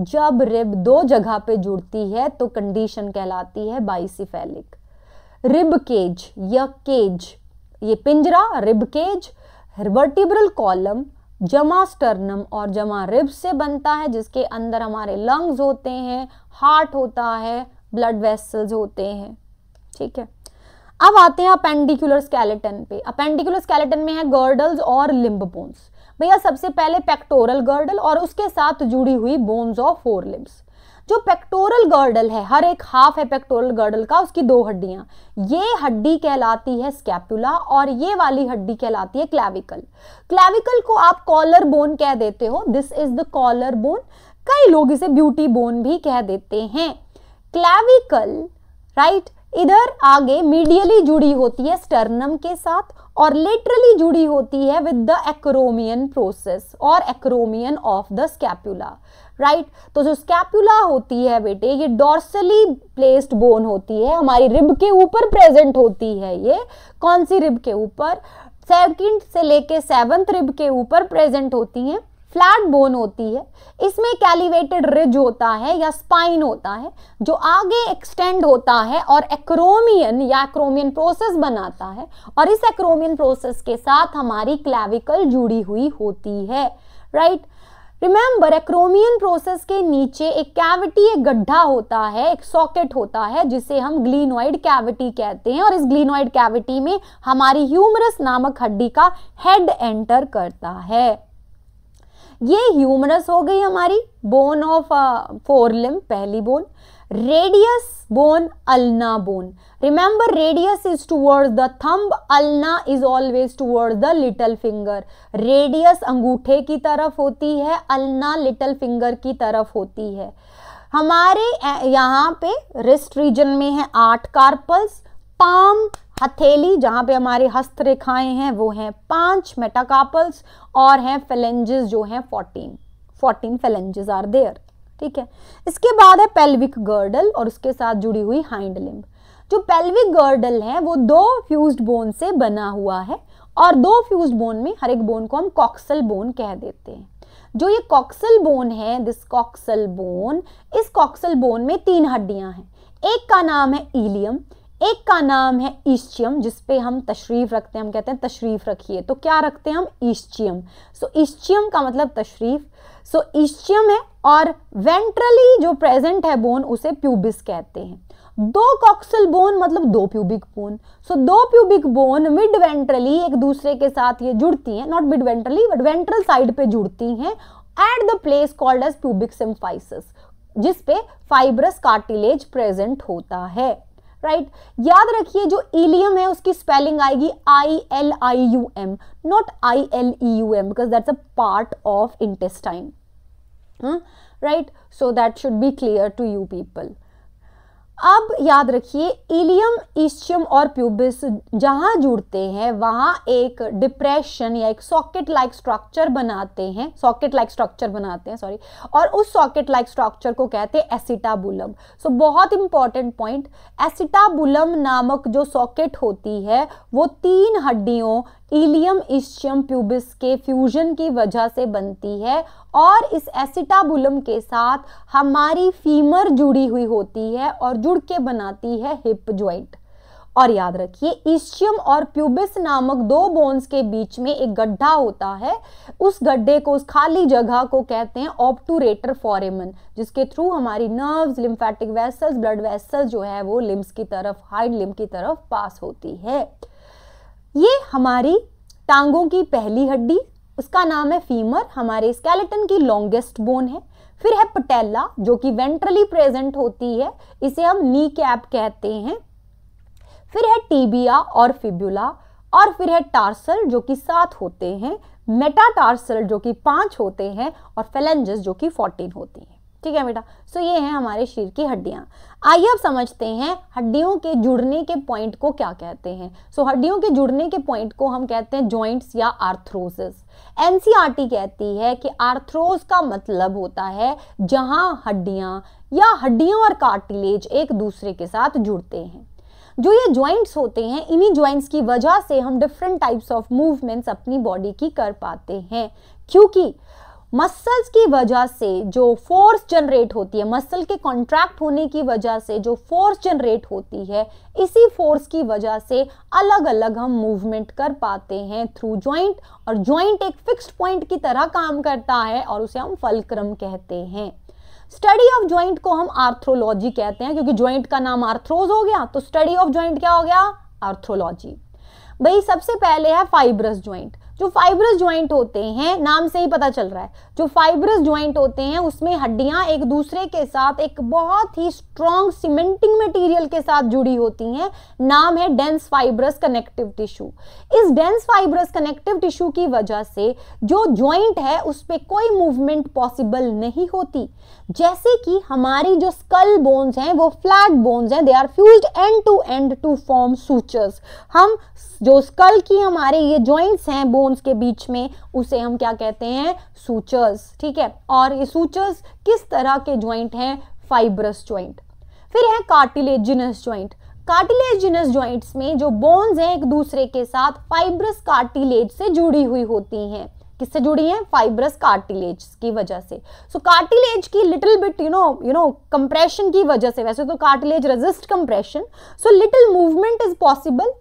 जब रिब 2 जगह पे जुड़ती है तो कंडीशन कहलाती है बाइसिफेलिक। रिब केज या केज, ये पिंजरा, रिब केज वर्टिब्रल कॉलम जमा स्टर्नम और जमा रिब्स से बनता है, जिसके अंदर हमारे लंग्स होते हैं, हार्ट होता है, ब्लड वेसल्स होते हैं। ठीक है, अब आते हैं अपेंडिकुलर स्केलेटन पे। अपेंडिकुलर स्केलेटन में है गर्डल्स और लिम्ब बोन्स। भैया सबसे पहले पेक्टोरल गर्डल और उसके साथ जुड़ी हुई बोन्स ऑफ 4 लिम्ब्स। जो पेक्टोरल गर्डल है, हर एक हाफ है पेक्टोरल गर्डल का, उसकी 2 हड्डियां, ये हड्डी कहलाती है स्कैपुला और ये वाली हड्डी कहलाती है क्लैविकल। क्लैविकल को आप कॉलर बोन कह देते हो, this is the collar bone. कई लोग इसे ब्यूटी बोन भी कह देते हैं। क्लैविकल राइट इधर आगे मीडियली जुड़ी होती है स्टर्नम के साथ और लेटरली जुड़ी होती है विद द एक्रोमियन प्रोसेस और acromion of the scapula. Right, तो जो स्कैपुला होती है बेटे, ये डॉर्सली प्लेस्ड बोन होती है, हमारी रिब के ऊपर प्रेजेंट होती है। ये कौन सी रिब के ऊपर? 2nd से लेके 7th रिब के ऊपर प्रेजेंट होती है। फ्लैट बोन होती है, इसमें कैलिवेटेड रिज होता है या स्पाइन होता है जो आगे एक्सटेंड होता है और एक्रोमियन या एक्रोमियन प्रोसेस बनाता है, और इस एक्रोमियन प्रोसेस के साथ हमारी क्लैविकल जुड़ी हुई होती है। राइट, रिमेंबर एक्रोमियन प्रोसेस के नीचे एक कैविटी, एक गड्ढा होता है, एक सॉकेट होता है जिसे हम ग्लिनोइड कैविटी कहते हैं, और इस ग्लिनोइड कैविटी में हमारी ह्यूमरस नामक हड्डी का हेड एंटर करता है। ये ह्यूमरस हो गई हमारी बोन ऑफ 4 लिम्ब, पहली bone. Radius bone, ulna bone. Remember radius is towards the thumb, ulna is always towards the little finger. Radius अंगूठे की तरफ होती है, अल्ना लिटिल फिंगर की तरफ होती है। हमारे यहाँ पे रिस्ट रीजन में है 8 कार्पल्स, पाम हथेली जहां पे हमारे हस्तरेखाएं हैं वो हैं 5 मेटाकार्पल्स, और हैं फेलेंजेस जो हैं 14 फेलेंजेस आर देयर। ठीक है, इसके बाद है पेल्विक गर्डल और उसके साथ जुड़ी हुई हाइंड लिम्ब। जो पेल्विक गर्डल है वो 2 फ्यूज्ड बोन से बना हुआ है, और 2 फ्यूज्ड बोन में हर एक बोन को हम कॉक्सल बोन कह देते हैं। जो ये कॉक्सल बोन है, दिस कॉक्सल बोन, इस कॉक्सल बोन में 3 हड्डियां हैं। एक का नाम है इलियम, एक का नाम है ईस्चियम, जिसपे हम तशरीफ रखते हैं, हम कहते हैं तशरीफ रखिए, तो क्या रखते हैं हम? ईस्चियम। सो ईस्चियम का मतलब तशरीफ। सो ईस्चियम है, और वेंट्रली जो प्रेजेंट है बोन उसे प्यूबिस कहते हैं। दो कॉक्सल बोन मतलब दो प्यूबिक बोन। सो दो प्यूबिक बोन मिड वेंट्रली एक दूसरे के साथ ये जुड़ती हैं, not mid ventrally but ventral side पे जुड़ती हैं at the place called as pubic symphysis, जिसपे फाइब्रस कार्टिलेज प्रेजेंट होता है। राइट, याद रखिए जो इलियम है उसकी स्पेलिंग आएगी ILIUM, not ILEUM, because that's a part of intestine. Right, so that should be clear to you people. अब याद रखिए इलियम, ईस्चियम और प्यूबिस जहां जुड़ते हैं वहां एक डिप्रेशन या एक सॉकेट लाइक स्ट्रक्चर बनाते हैं, सॉरी, और उस सॉकेट लाइक स्ट्रक्चर को कहते हैं एसिटाबुलम। सो बहुत इंपॉर्टेंट पॉइंट, एसिटाबुलम नामक जो सॉकेट होती है वो 3 हड्डियों इलियम, ईस्चियम, प्यूबिस के फ्यूजन की वजह से बनती है, और इस एसिटाबुलम के साथ हमारी फीमर जुड़ी हुई होती है और जुड़ के बनाती है हिप जॉइंट। और याद रखिए ईस्चियम और प्यूबिस नामक दो बोन्स के बीच में एक गड्ढा होता है, उस गड्ढे को, उस खाली जगह को कहते हैं ऑब्टूरेटर फोरेमन, जिसके थ्रू हमारी nerves, lymphatic vessels, blood vessels जो है वो लिम्स की तरफ, हाइंड लिम्ब की तरफ पास होती है। ये हमारी टांगों की पहली हड्डी, उसका नाम है फीमर, हमारे स्केलेटन की लॉन्गेस्ट बोन है। फिर है पटेला जो कि वेंट्रली प्रेजेंट होती है, इसे हम नी कैप कहते हैं। फिर है टीबिया और फिब्युला, और फिर है टार्सल जो कि 7 होते हैं, मेटाटार्सल जो कि 5 होते हैं, और फेलेंजेस जो कि 14 होती हैं। ठीक है बेटा, सो ये हैं हमारे शरीर की हड्डियां। आइए अब समझते हैं हड्डियों के जुड़ने के पॉइंट को क्या कहते हैं। सो हड्डियों के जुड़ने के पॉइंट को हम कहते हैं जॉइंट्स या आर्थ्रोसिस। एनसीईआरटी कहती है कि आर्थ्रोस का मतलब होता है जहां हड्डियां या हड्डियों और कार्टिलेज एक दूसरे के साथ जुड़ते हैं। जो ये जॉइंट्स होते हैं, इन्हीं जॉइंट्स की वजह से हम डिफरेंट टाइप्स ऑफ मूवमेंट्स अपनी बॉडी की कर पाते हैं, क्योंकि मसल्स की वजह से जो फोर्स जनरेट होती है, मसल के कॉन्ट्रैक्ट होने की वजह से जो फोर्स जनरेट होती है, इसी फोर्स की वजह से अलग अलग हम मूवमेंट कर पाते हैं थ्रू जॉइंट, और जॉइंट एक फिक्स्ड पॉइंट की तरह काम करता है और उसे हम फल्क्रम कहते हैं। स्टडी ऑफ जॉइंट को हम आर्थ्रोलॉजी कहते हैं, क्योंकि जॉइंट का नाम आर्थ्रोज हो गया तो स्टडी ऑफ जॉइंट क्या हो गया? आर्थ्रोलॉजी। भाई सबसे पहले है फाइब्रस जॉइंट। जो फाइब्रस जॉइंट होते हैं, नाम से ही पता चल रहा है, जो फाइब्रस जॉइंट होते हैं उसमें हड्डियां एक दूसरे के साथ एक बहुत ही स्ट्रॉन्ग सीमेंटिंग मटेरियल के साथ जुड़ी होती हैं। नाम है डेंस फाइब्रस कनेक्टिव टिश्यू। इस डेंस फाइब्रस कनेक्टिव टिश्यू की वजह से जो जॉइंट है उस पर कोई मूवमेंट पॉसिबल नहीं होती। जैसे कि हमारी जो स्कल बोन्स हैं वो फ्लैट बोन्स हैं, they are fused and to form sutures. हम जो स्कल की हमारे ये जॉइंट्स हैं बोन्स के बीच में, उसे हम क्या कहते हैं? सूचर्स। ठीक है, और ये सूचर्स किस तरह के जॉइंट हैं? Fibrous joint. फिर है कार्टिलेजिनस जॉइंट। कार्टिलेजिनस जॉइंट्स में जो बोन्स हैं एक दूसरे के साथ फाइब्रस कार्टिलेज से जुड़ी हुई होती हैं। किससे जुड़ी हैं? फाइब्रस कार्टिलेज की वजह से। सो कार्टिलेज की little bit you know compression की वजह से, वैसे तो cartilage resist compression, so little movement is possible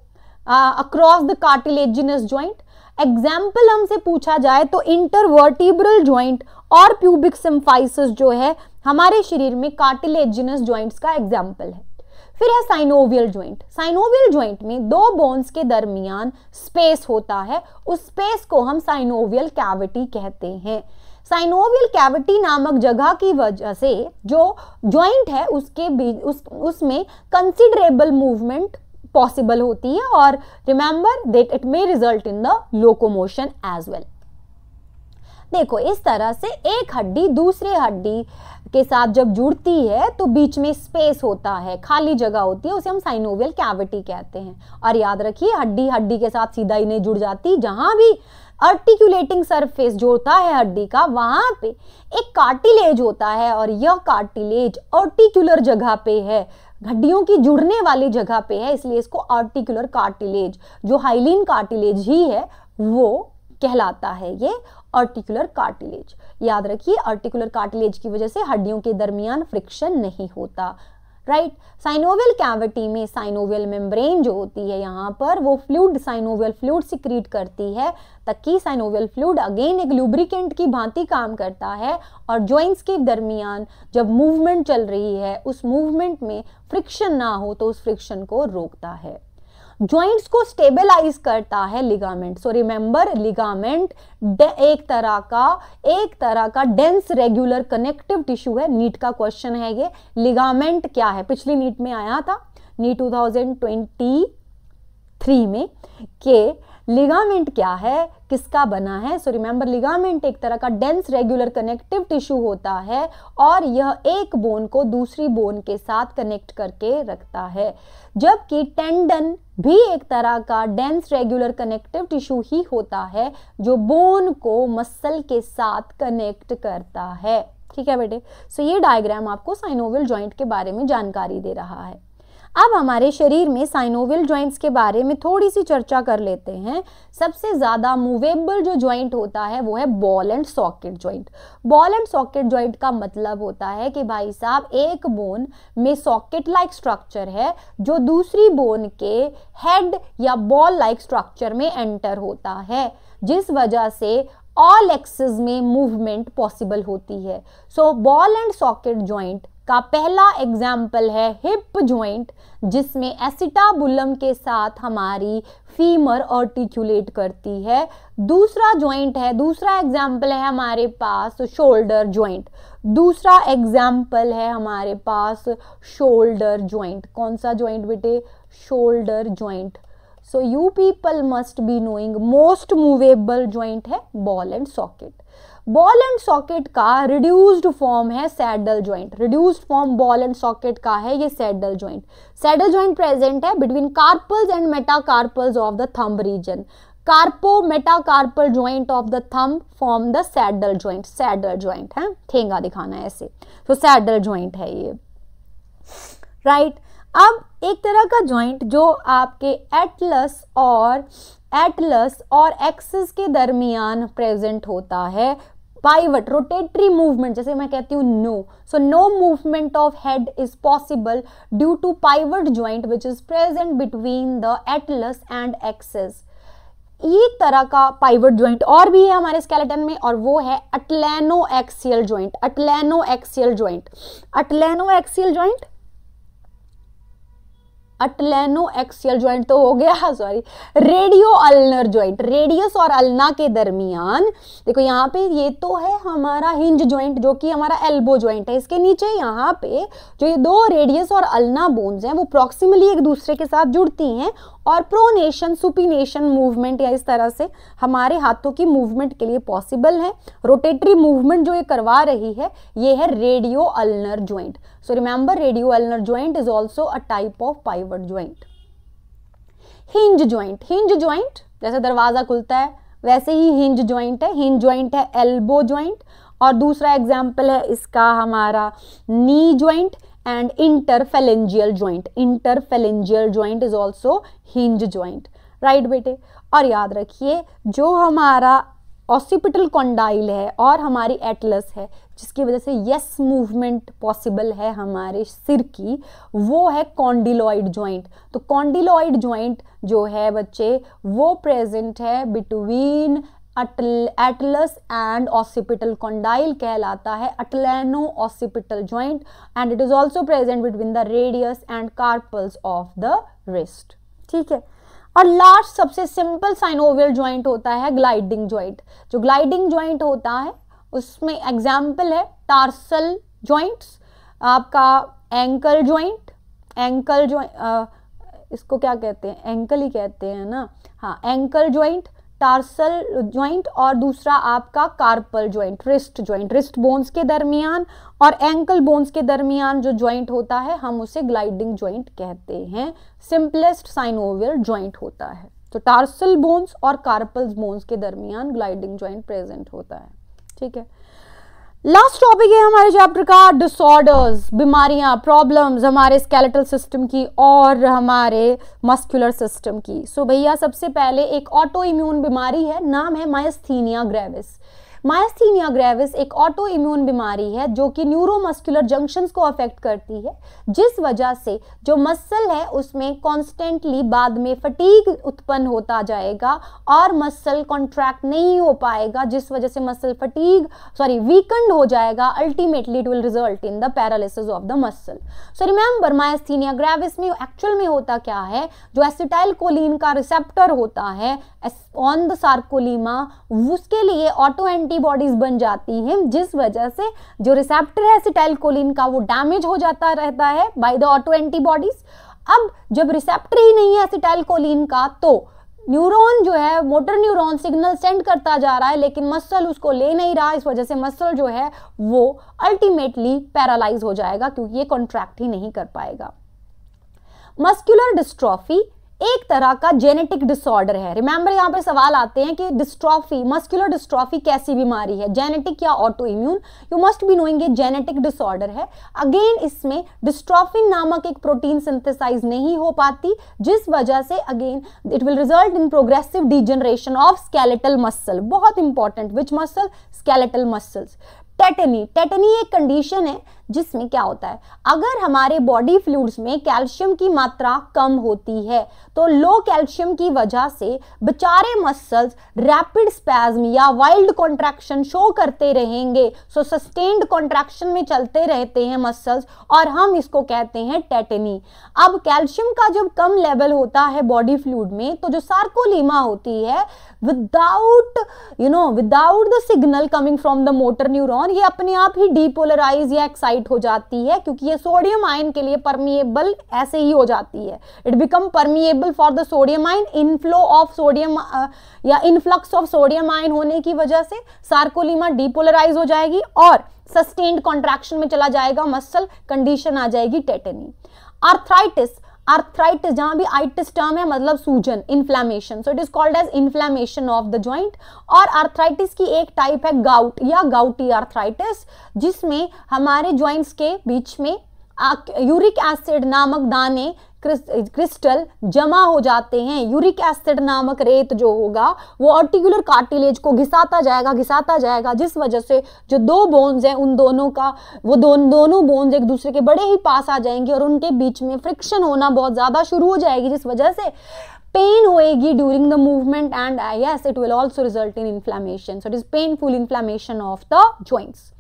across the cartilaginous joint. Example हमसे पूछा जाए तो इंटरवर्टिब्रल जॉइंट और प्यूबिक सिम्फाइसिस जो है हमारे शरीर में कार्टिलेजिनस जॉइंट्स का एग्जाम्पल है। फिर है साइनोवियल जॉइंट। साइनोवियल जॉइंट में दो बोन्स के दरमियान स्पेस होता है, उस स्पेस को हम साइनोवियल कैविटी कहते हैं। साइनोवियल कैविटी नामक जगह की वजह से जो जॉइंट है उसके बीच उसमें कंसिडरेबल मूवमेंट पॉसिबल होती है, और remember that it may result in the locomotion as well. देखो इस तरह से एक हड्डी दूसरे हड्डी के साथ जब जुड़ती है तो बीच में स्पेस होता है, खाली जगह होती है, उसे हम साइनोवियल कैविटी कहते हैं। और याद रखिए हड्डी हड्डी के साथ सीधा ही नहीं जुड़ जाती, जहां भी आर्टिकुलेटिंग सरफेस जोड़ता है हड्डी का वहां पे एक कार्टिलेज होता है, और यह कार्टिलेज आर्टिकुलर जगह पे है, हड्डियों की जुड़ने वाली जगह पे है, इसलिए इसको आर्टिकुलर कार्टिलेज, जो हाइलिन कार्टिलेज ही है वो कहलाता है ये आर्टिकुलर कार्टिलेज। याद रखिए आर्टिकुलर कार्टिलेज की वजह से हड्डियों के दरमियान फ्रिक्शन नहीं होता। राइट। साइनोवियल कैविटी में साइनोवियल मेम्ब्रेन जो होती है यहाँ पर वो फ्लूइड, साइनोवियल फ्लूइड सिक्रीट करती है, ताकि साइनोवियल फ्लूइड अगेन एक लुब्रिकेंट की भांति काम करता है और जॉइंट्स के दरमियान जब मूवमेंट चल रही है उस मूवमेंट में फ्रिक्शन ना हो तो उस फ्रिक्शन को रोकता है। जॉइंट्स को स्टेबलाइज करता है लिगामेंट। सो रिमेंबर, लिगामेंट एक तरह का डेंस रेगुलर कनेक्टिव टिश्यू है। नीट का क्वेश्चन है ये, लिगामेंट क्या है, पिछली नीट में आया था, नीट 2023 में, कि लिगामेंट क्या है, किसका बना है। सो रिमेंबर, लिगामेंट एक तरह का डेंस रेगुलर कनेक्टिव टिश्यू होता है और यह एक बोन को दूसरी बोन के साथ कनेक्ट करके रखता है, जबकि टेंडन भी एक तरह का डेंस रेगुलर कनेक्टिव टिश्यू ही होता है जो बोन को मसल के साथ कनेक्ट करता है। ठीक है बेटे। सो ये डायग्राम आपको साइनोवियल जॉइंट के बारे में जानकारी दे रहा है। अब हमारे शरीर में साइनोवियल जॉइंट्स के बारे में थोड़ी सी चर्चा कर लेते हैं। सबसे ज़्यादा मूवेबल जो जॉइंट होता है वो है ball and socket joint. Ball and socket joint का मतलब होता है कि भाई साहब एक बोन में सॉकेट लाइक स्ट्रक्चर है जो दूसरी बोन के हेड या बॉल लाइक स्ट्रक्चर में एंटर होता है, जिस वजह से ऑल एक्सिस में मूवमेंट पॉसिबल होती है। सो बॉल एंड सॉकेट जॉइंट का पहला एग्जाम्पल है हिप जॉइंट, जिसमें एसिटाबुलम के साथ हमारी फीमर आर्टिकुलेट करती है। दूसरा एग्जाम्पल है हमारे पास शोल्डर जॉइंट। कौन सा जॉइंट बेटे? Shoulder joint. So you people must be knowing most movable joint है ball and socket. Ball and socket का रिड्यूस्ड फॉर्म है saddle joint. Reduced form ball and socket का है ये saddle joint. Saddle joint present है between carpals and metacarpals of the thumb region. Carpo metacarpal joint of the thumb form the saddle joint. Saddle joint है, ठेंगा दिखाना है ऐसे, तो सैडल जॉइंट है ये, राइट। अब एक तरह का जॉइंट जो आपके एटलस और एक्सिस के दरमियान प्रेजेंट होता है, पाइवट, रोटेटरी मूवमेंट, जैसे मैं कहती हूँ no, so no movement of head is possible due to pivot joint which is present between the atlas and axis. एक तरह का पाइवट जॉइंट और भी है हमारे स्केलेटन में, और वो है अटलैनो एक्सियल जॉइंट। अटलैनो एक्सियल जॉइंट तो हो गया, sorry, radio ulnar joint. Radius और अल्ना के दरमियान देखो यहाँ पे ये तो है हमारा हिंज जॉइंट जो कि हमारा एल्बो जॉइंट है। इसके नीचे यहाँ पे जो ये दो रेडियस और अल्ना बोन्स हैं वो प्रॉक्सिमली एक दूसरे के साथ जुड़ती हैं और प्रोनेशन सुपिनेशन मूवमेंट या इस तरह से हमारे हाथों की मूवमेंट के लिए पॉसिबल है। रोटेटरी मूवमेंट जो ये करवा रही है ये है radio ulnar joint. So remember, radio ulnar joint is also a type of pivot joint. Hinge joint जैसे दरवाजा खुलता है वैसे ही हिंज जॉइंट है एल्बो जॉइंट। और दूसरा एग्जाम्पल है इसका हमारा knee joint and interphalangeal joint is also hinge joint, right बेटे। और याद रखिए जो हमारा ऑसिपिटल कॉन्डाइल है और हमारी एटलस है जिसकी वजह से यस मूवमेंट पॉसिबल है हमारे सिर की, वो है कॉन्डिलॉइड जॉइंट। तो कॉन्डिलॉइड जॉइंट जो है बच्चे वो प्रेजेंट है between atlas and occipital condyle, कहलाता है atlanto occipital joint, and it is also present between the radius and carpals of the wrist. ठीक है। और लास्ट सबसे सिंपल साइनोवियल जॉइंट होता है ग्लाइडिंग जॉइंट। जो ग्लाइडिंग जॉइंट होता है उसमें एग्जाम्पल है टार्सल जॉइंट्स, आपका एंकल जॉइंट, इसको क्या कहते हैं, एंकल ही कहते हैं ना, हाँ, एंकल जॉइंट, टार्सल जॉइंट, और दूसरा आपका कार्पल जॉइंट, रिस्ट बोन्स के दरमियान और एंकल बोन्स के दरमियान जो जॉइंट होता है हम उसे ग्लाइडिंग जॉइंट कहते हैं। सिंपलेस्ट साइनोवियल जॉइंट होता है। तो टार्सल बोन्स और कार्पल बोन्स के दरमियान ग्लाइडिंग जॉइंट प्रेजेंट होता है। ठीक है। लास्ट टॉपिक है हमारे चैप्टर का डिसऑर्डर्स, बीमारियां, प्रॉब्लम्स हमारे स्केलेटल सिस्टम की और हमारे मस्कुलर सिस्टम की। सो भैया सबसे पहले एक ऑटो इम्यून बीमारी है, नाम है मायस्थीनिया ग्रेविस। मायस्थीनिया ग्रेविस एक ऑटो इम्यून बीमारी है जो कि न्यूरोमस्कुलर जंक्शंस को अफेक्ट करती है, जिस वजह से जो मसल है उसमें कॉन्स्टेंटली बाद में फटीग उत्पन्न होता जाएगा और मसल कॉन्ट्रैक्ट नहीं हो पाएगा, जिस वजह से मसल वीकेंड हो जाएगा। Ultimately it will result in the paralysis of the muscle. So remember, myasthenia gravis में एक्चुअल में होता क्या है, जो एसिटाइलकोलिन का रिसेप्टर होता है ऑन द सार्कोलीमा, उसके लिए ऑटो एंटीबॉडीज बन जाती हैं, जिस वजह से जो रिसेप्टर है एसिटाइलकोलिन का वो डैमेज हो जाता रहता है बाय द ऑटो एंटीबॉडीज। अब जब रिसेप्टर ही नहीं है एसिटाइलकोलिन का, तो न्यूरॉन जो है, मोटर न्यूरॉन सिग्नल सेंड करता जा रहा है, लेकिन मसल उसको ले नहीं रहा। इस वजह से मसल जो है वो अल्टीमेटली पैरालाइज हो जाएगा, क्योंकि ये कॉन्ट्रैक्ट ही नहीं कर पाएगा। मस्कुलर डिस्ट्रॉफी एक तरह का जेनेटिक डिसऑर्डर है। रिमेंबर, यहाँ पे सवाल आते हैं कि डिस्ट्रॉफी, मस्कुलर डिस्ट्रॉफी कैसी बीमारी है, जेनेटिक या auto immune? You must be knowing, ये जेनेटिक डिसऑर्डर है। अगेन इसमें डिस्ट्रॉफिन नामक एक प्रोटीन सिंथेसाइज नहीं हो पाती, जिस वजह से again it will result in progressive degeneration of skeletal muscle. बहुत important, which muscle? Skeletal muscles. Tetany, tetany एक कंडीशन है जिसमें क्या होता है, अगर हमारे बॉडी फ्लूइड्स में कैल्शियम की मात्रा कम होती है तो लो कैल्शियम की वजह से बेचारे मसल्स रैपिड स्पैज्म या वाइल्ड कॉन्ट्रैक्शन शो करते रहेंगे। सो सस्टेन्ड कॉन्ट्रैक्शन में चलते रहते हैं मसल्स, और हम इसको कहते हैं टेटनी। अब कैल्शियम का जब कम लेवल होता है बॉडी फ्लूइड में, तो जो सार्कोलीमा होती है, without the signal coming from the motor neuron, ये अपने आप ही डीपोलराइज या एक्साइट हो जाती है, क्योंकि ये सोडियम आयन के लिए परमिएबल ऐसे ही हो जाती है। It become permeable for the sodium ion. Inflow of sodium या इनफ्लक्स ऑफ सोडियम आयन होने की वजह से सार्कोलीमा डीपोलराइज हो जाएगी और सस्टेन्ड कॉन्ट्रैक्शन में चला जाएगा मसल, कंडीशन आ जाएगी टेटनी। आर्थराइटिस, आर्थराइटिस जहां भी आइटिस टर्म है मतलब सूजन, inflammation, so it is called as inflammation of the joint. और आर्थराइटिस की एक टाइप है गाउट या गाउटी आर्थराइटिस, जिसमें हमारे जॉइंट्स के बीच में यूरिक एसिड नामक दाने क्रिस्टल जमा हो जाते हैं। यूरिक एसिड नामक रेत जो होगा वो आर्टिकुलर कार्टिलेज को घिसाता जाएगा, जिस वजह से जो दो बोन्स हैं उन दोनों का दोनों बोन्स एक दूसरे के बड़े ही पास आ जाएंगे और उनके बीच में फ्रिक्शन होना बहुत ज्यादा शुरू हो जाएगी, जिस वजह से पेन होएगी during the movement and yes it will also result in inflammation. So it is painful inflammation of the joints.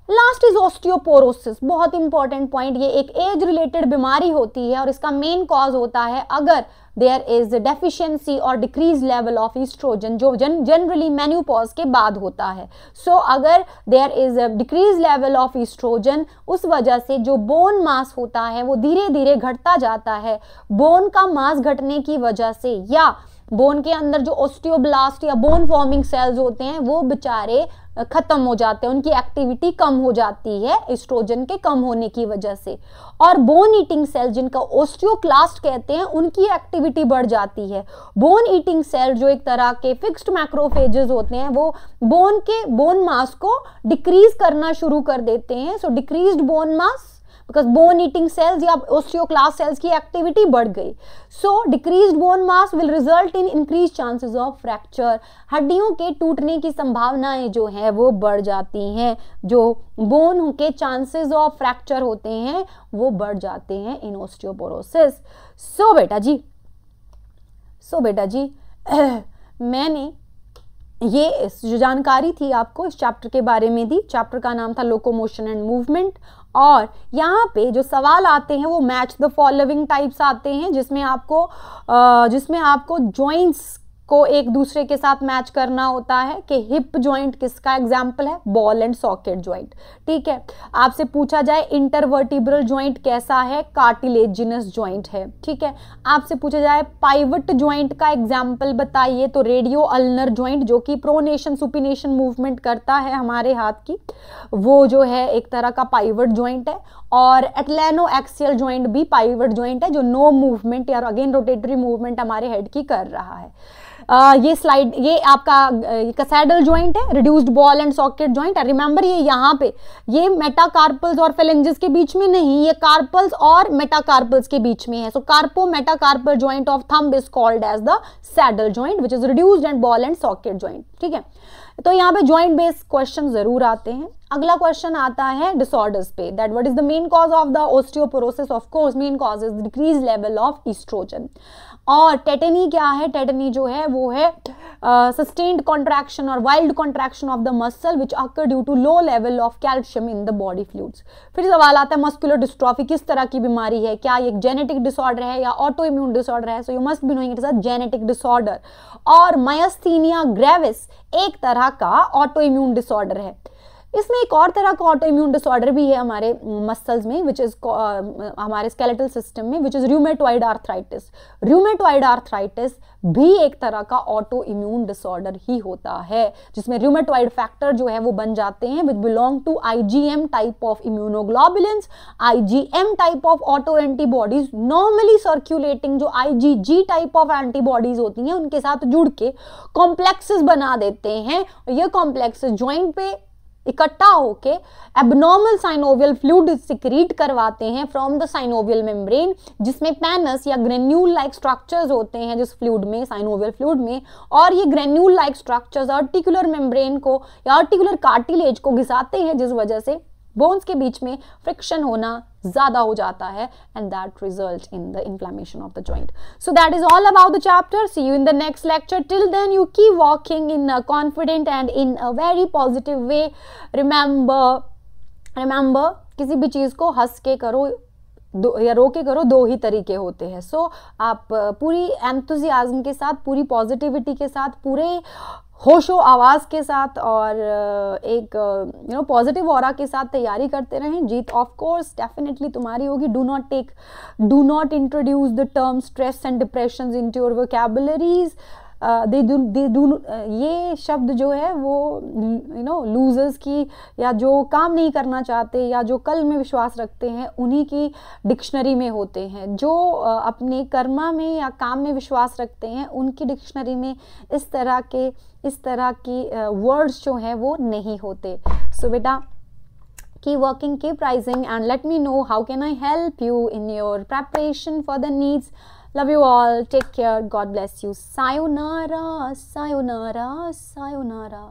Last is osteoporosis, बहुत इंपॉर्टेंट पॉइंट। ये एक एज रिलेटेड बीमारी होती है और इसका मेन कॉज होता है अगर देयर इज डेफिशिएंसी और डिक्रीज लेवल ऑफ ईस्ट्रोजन, जो जनरली मेन्यूपॉज के बाद होता है। सो अगर there is decrease level of oestrogen, उस वजह से जो बोन मास होता है वो धीरे धीरे घटता जाता है। बोन का मास घटने की वजह से या बोन के अंदर जो ऑस्टियोब्लास्ट या बोन फॉर्मिंग सेल्स होते हैं वो बेचारे खत्म हो जाते हैं, उनकी एक्टिविटी कम हो जाती है एस्ट्रोजन के कम होने की वजह से। और बोन ईटिंग सेल जिनका ऑस्टियोक्लास्ट कहते हैं, उनकी एक्टिविटी बढ़ जाती है। बोन ईटिंग सेल जो एक तरह के फिक्स्ड मैक्रोफेजेस होते हैं, वो बोन मास को डिक्रीज करना शुरू कर देते हैं। So decreased bone mass because bone eating cells या ऑस्टियोक्लास्ट सेल्स की एक्टिविटी बढ़ गई। So decreased bone mass will result in increase chances of fracture. हड्डियों के टूटने की संभावनाएं जो है वो बढ़ जाती हैं, जो बोन के चांसेस ऑफ फ्रैक्चर होते हैं वो बढ़ जाते हैं इन ऑस्टियोपोरोसिस। सो बेटा जी मैंने ये जो जानकारी थी आपको इस चैप्टर के बारे में दी। चैप्टर का नाम था लोकोमोशन एंड मूवमेंट, और यहाँ पे जो सवाल आते हैं वो मैच द फॉलोइंग टाइप्स आते हैं, जिसमें आपको जॉइंट्स को एक दूसरे के साथ मैच करना होता है कि हिप जॉइंट किसका एग्जाम्पल है, बॉल एंड सॉकेट जॉइंट। ठीक है, आपसे पूछा जाए इंटरवर्टिब्रल जॉइंट कैसा है, कार्टिलेजिनस जॉइंट है। ठीक है, आपसे पूछा जाए पाइवट जॉइंट का एग्जाम्पल बताइए, तो रेडियो अल्नर जॉइंट जो कि प्रोनेशन सुपिनेशन मूवमेंट करता है हमारे हाथ की, वो जो है एक तरह का पाइवट जॉइंट है। और एटलेनो एक्सियल जॉइंट भी पाइवट जॉइंट है जो नो मूवमेंट या अगेन रोटेटरी मूवमेंट हमारे हेड की कर रहा है। ये आपका कैसाइडल जॉइंट है, reduced ball and socket joint. Remember ये यहाँ पे ये मेटाकार्पल्स और फेलेंजेस के बीच में नहीं, ये कार्पल्स और मेटाकार्पल्स के बीच में है। So carpo metacarpal joint of thumb is called as the saddle joint which is reduced and ball and socket joint. ठीक है, तो यहाँ पे ज्वाइंट बेस्ड क्वेश्चन जरूर आते हैं। अगला क्वेश्चन आता है डिसऑर्डर्स पे, that what is the main cause of the osteoporosis. Of course main cause is decrease level of oestrogen. और टेटेनी क्या है? टेटेनी जो है वो है सस्टेन्ड कॉन्ट्रैक्शन और wild contraction of the muscle which occur due to low level of calcium in the body fluids. फिर सवाल आता है मस्कुलर डिस्ट्रॉफी किस तरह की बीमारी है, क्या ये जेनेटिक डिसऑर्डर है या ऑटो इम्यून डिसऑर्डर है? So you must be knowing it is a genetic disorder. और मायस्थीनिया ग्रेविस एक तरह का ऑटो इम्यून डिसऑर्डर है। इसमें एक और तरह का ऑटो इम्यून डिसऑर्डर भी है हमारे मसल्स में, विच इज हमारे स्केलेटल सिस्टम में, which is rheumatoid arthritis. Rheumatoid arthritis भी एक तरह का ऑटो इम्यून डिसऑर्डर ही होता है, जिसमें रूमेटॉइड फैक्टर जो है वो बन जाते हैं which belong to IgM type of immunoglobulins. IgM type of auto antibodies normally circulating जो IgG टाइप ऑफ एंटीबॉडीज होती हैं उनके साथ जुड़ के कॉम्प्लेक्सेस बना देते हैं। ये कॉम्प्लेक्सेस ज्वाइंट पे इकट्ठा होके एबनॉर्मल साइनोवियल फ्लूइड सिक्रीट करवाते हैं फ्रॉम द साइनोवियल मेम्ब्रेन, जिसमें पैनस या ग्रेन्यूल लाइक स्ट्रक्चर्स होते हैं जिस फ्लूइड में, साइनोवियल फ्लूइड में। और ये granule like structures articular membrane को या आर्टिकुलर कार्टिलेज को घिसाते हैं, जिस वजह से बोन्स के बीच में फ्रिक्शन होना ज्यादा हो जाता है and that result in the inflammation of the joint. So that is all about the chapter. See you in the next lecture. Till then you keep walking in a confident and in a very positive way. Remember किसी भी चीज को हंस के करो या रो के करो, दो ही तरीके होते हैं। सो आप पूरी एंथुजियाज्म के साथ, पूरी पॉजिटिविटी के साथ, पूरे होशो आवाज़ के साथ और एक पॉजिटिव ऑरा के साथ तैयारी करते रहें। जीत ऑफ कोर्स डेफिनेटली तुम्हारी होगी। Do not introduce the term stress and depression into your vocabularies. ये शब्द जो है वो लूजर्स की या जो काम नहीं करना चाहते या जो कल में विश्वास रखते हैं उन्हीं की डिक्शनरी में होते हैं। जो अपने कर्मा में या काम में विश्वास रखते हैं उनकी डिक्शनरी में इस तरह की वर्ड्स जो हैं वो नहीं होते। सो बेटा keep working, keep rising and let me know how can I help you in your preparation for the needs. Love you all. Take care. God bless you. Sayonara. Sayonara. Sayonara.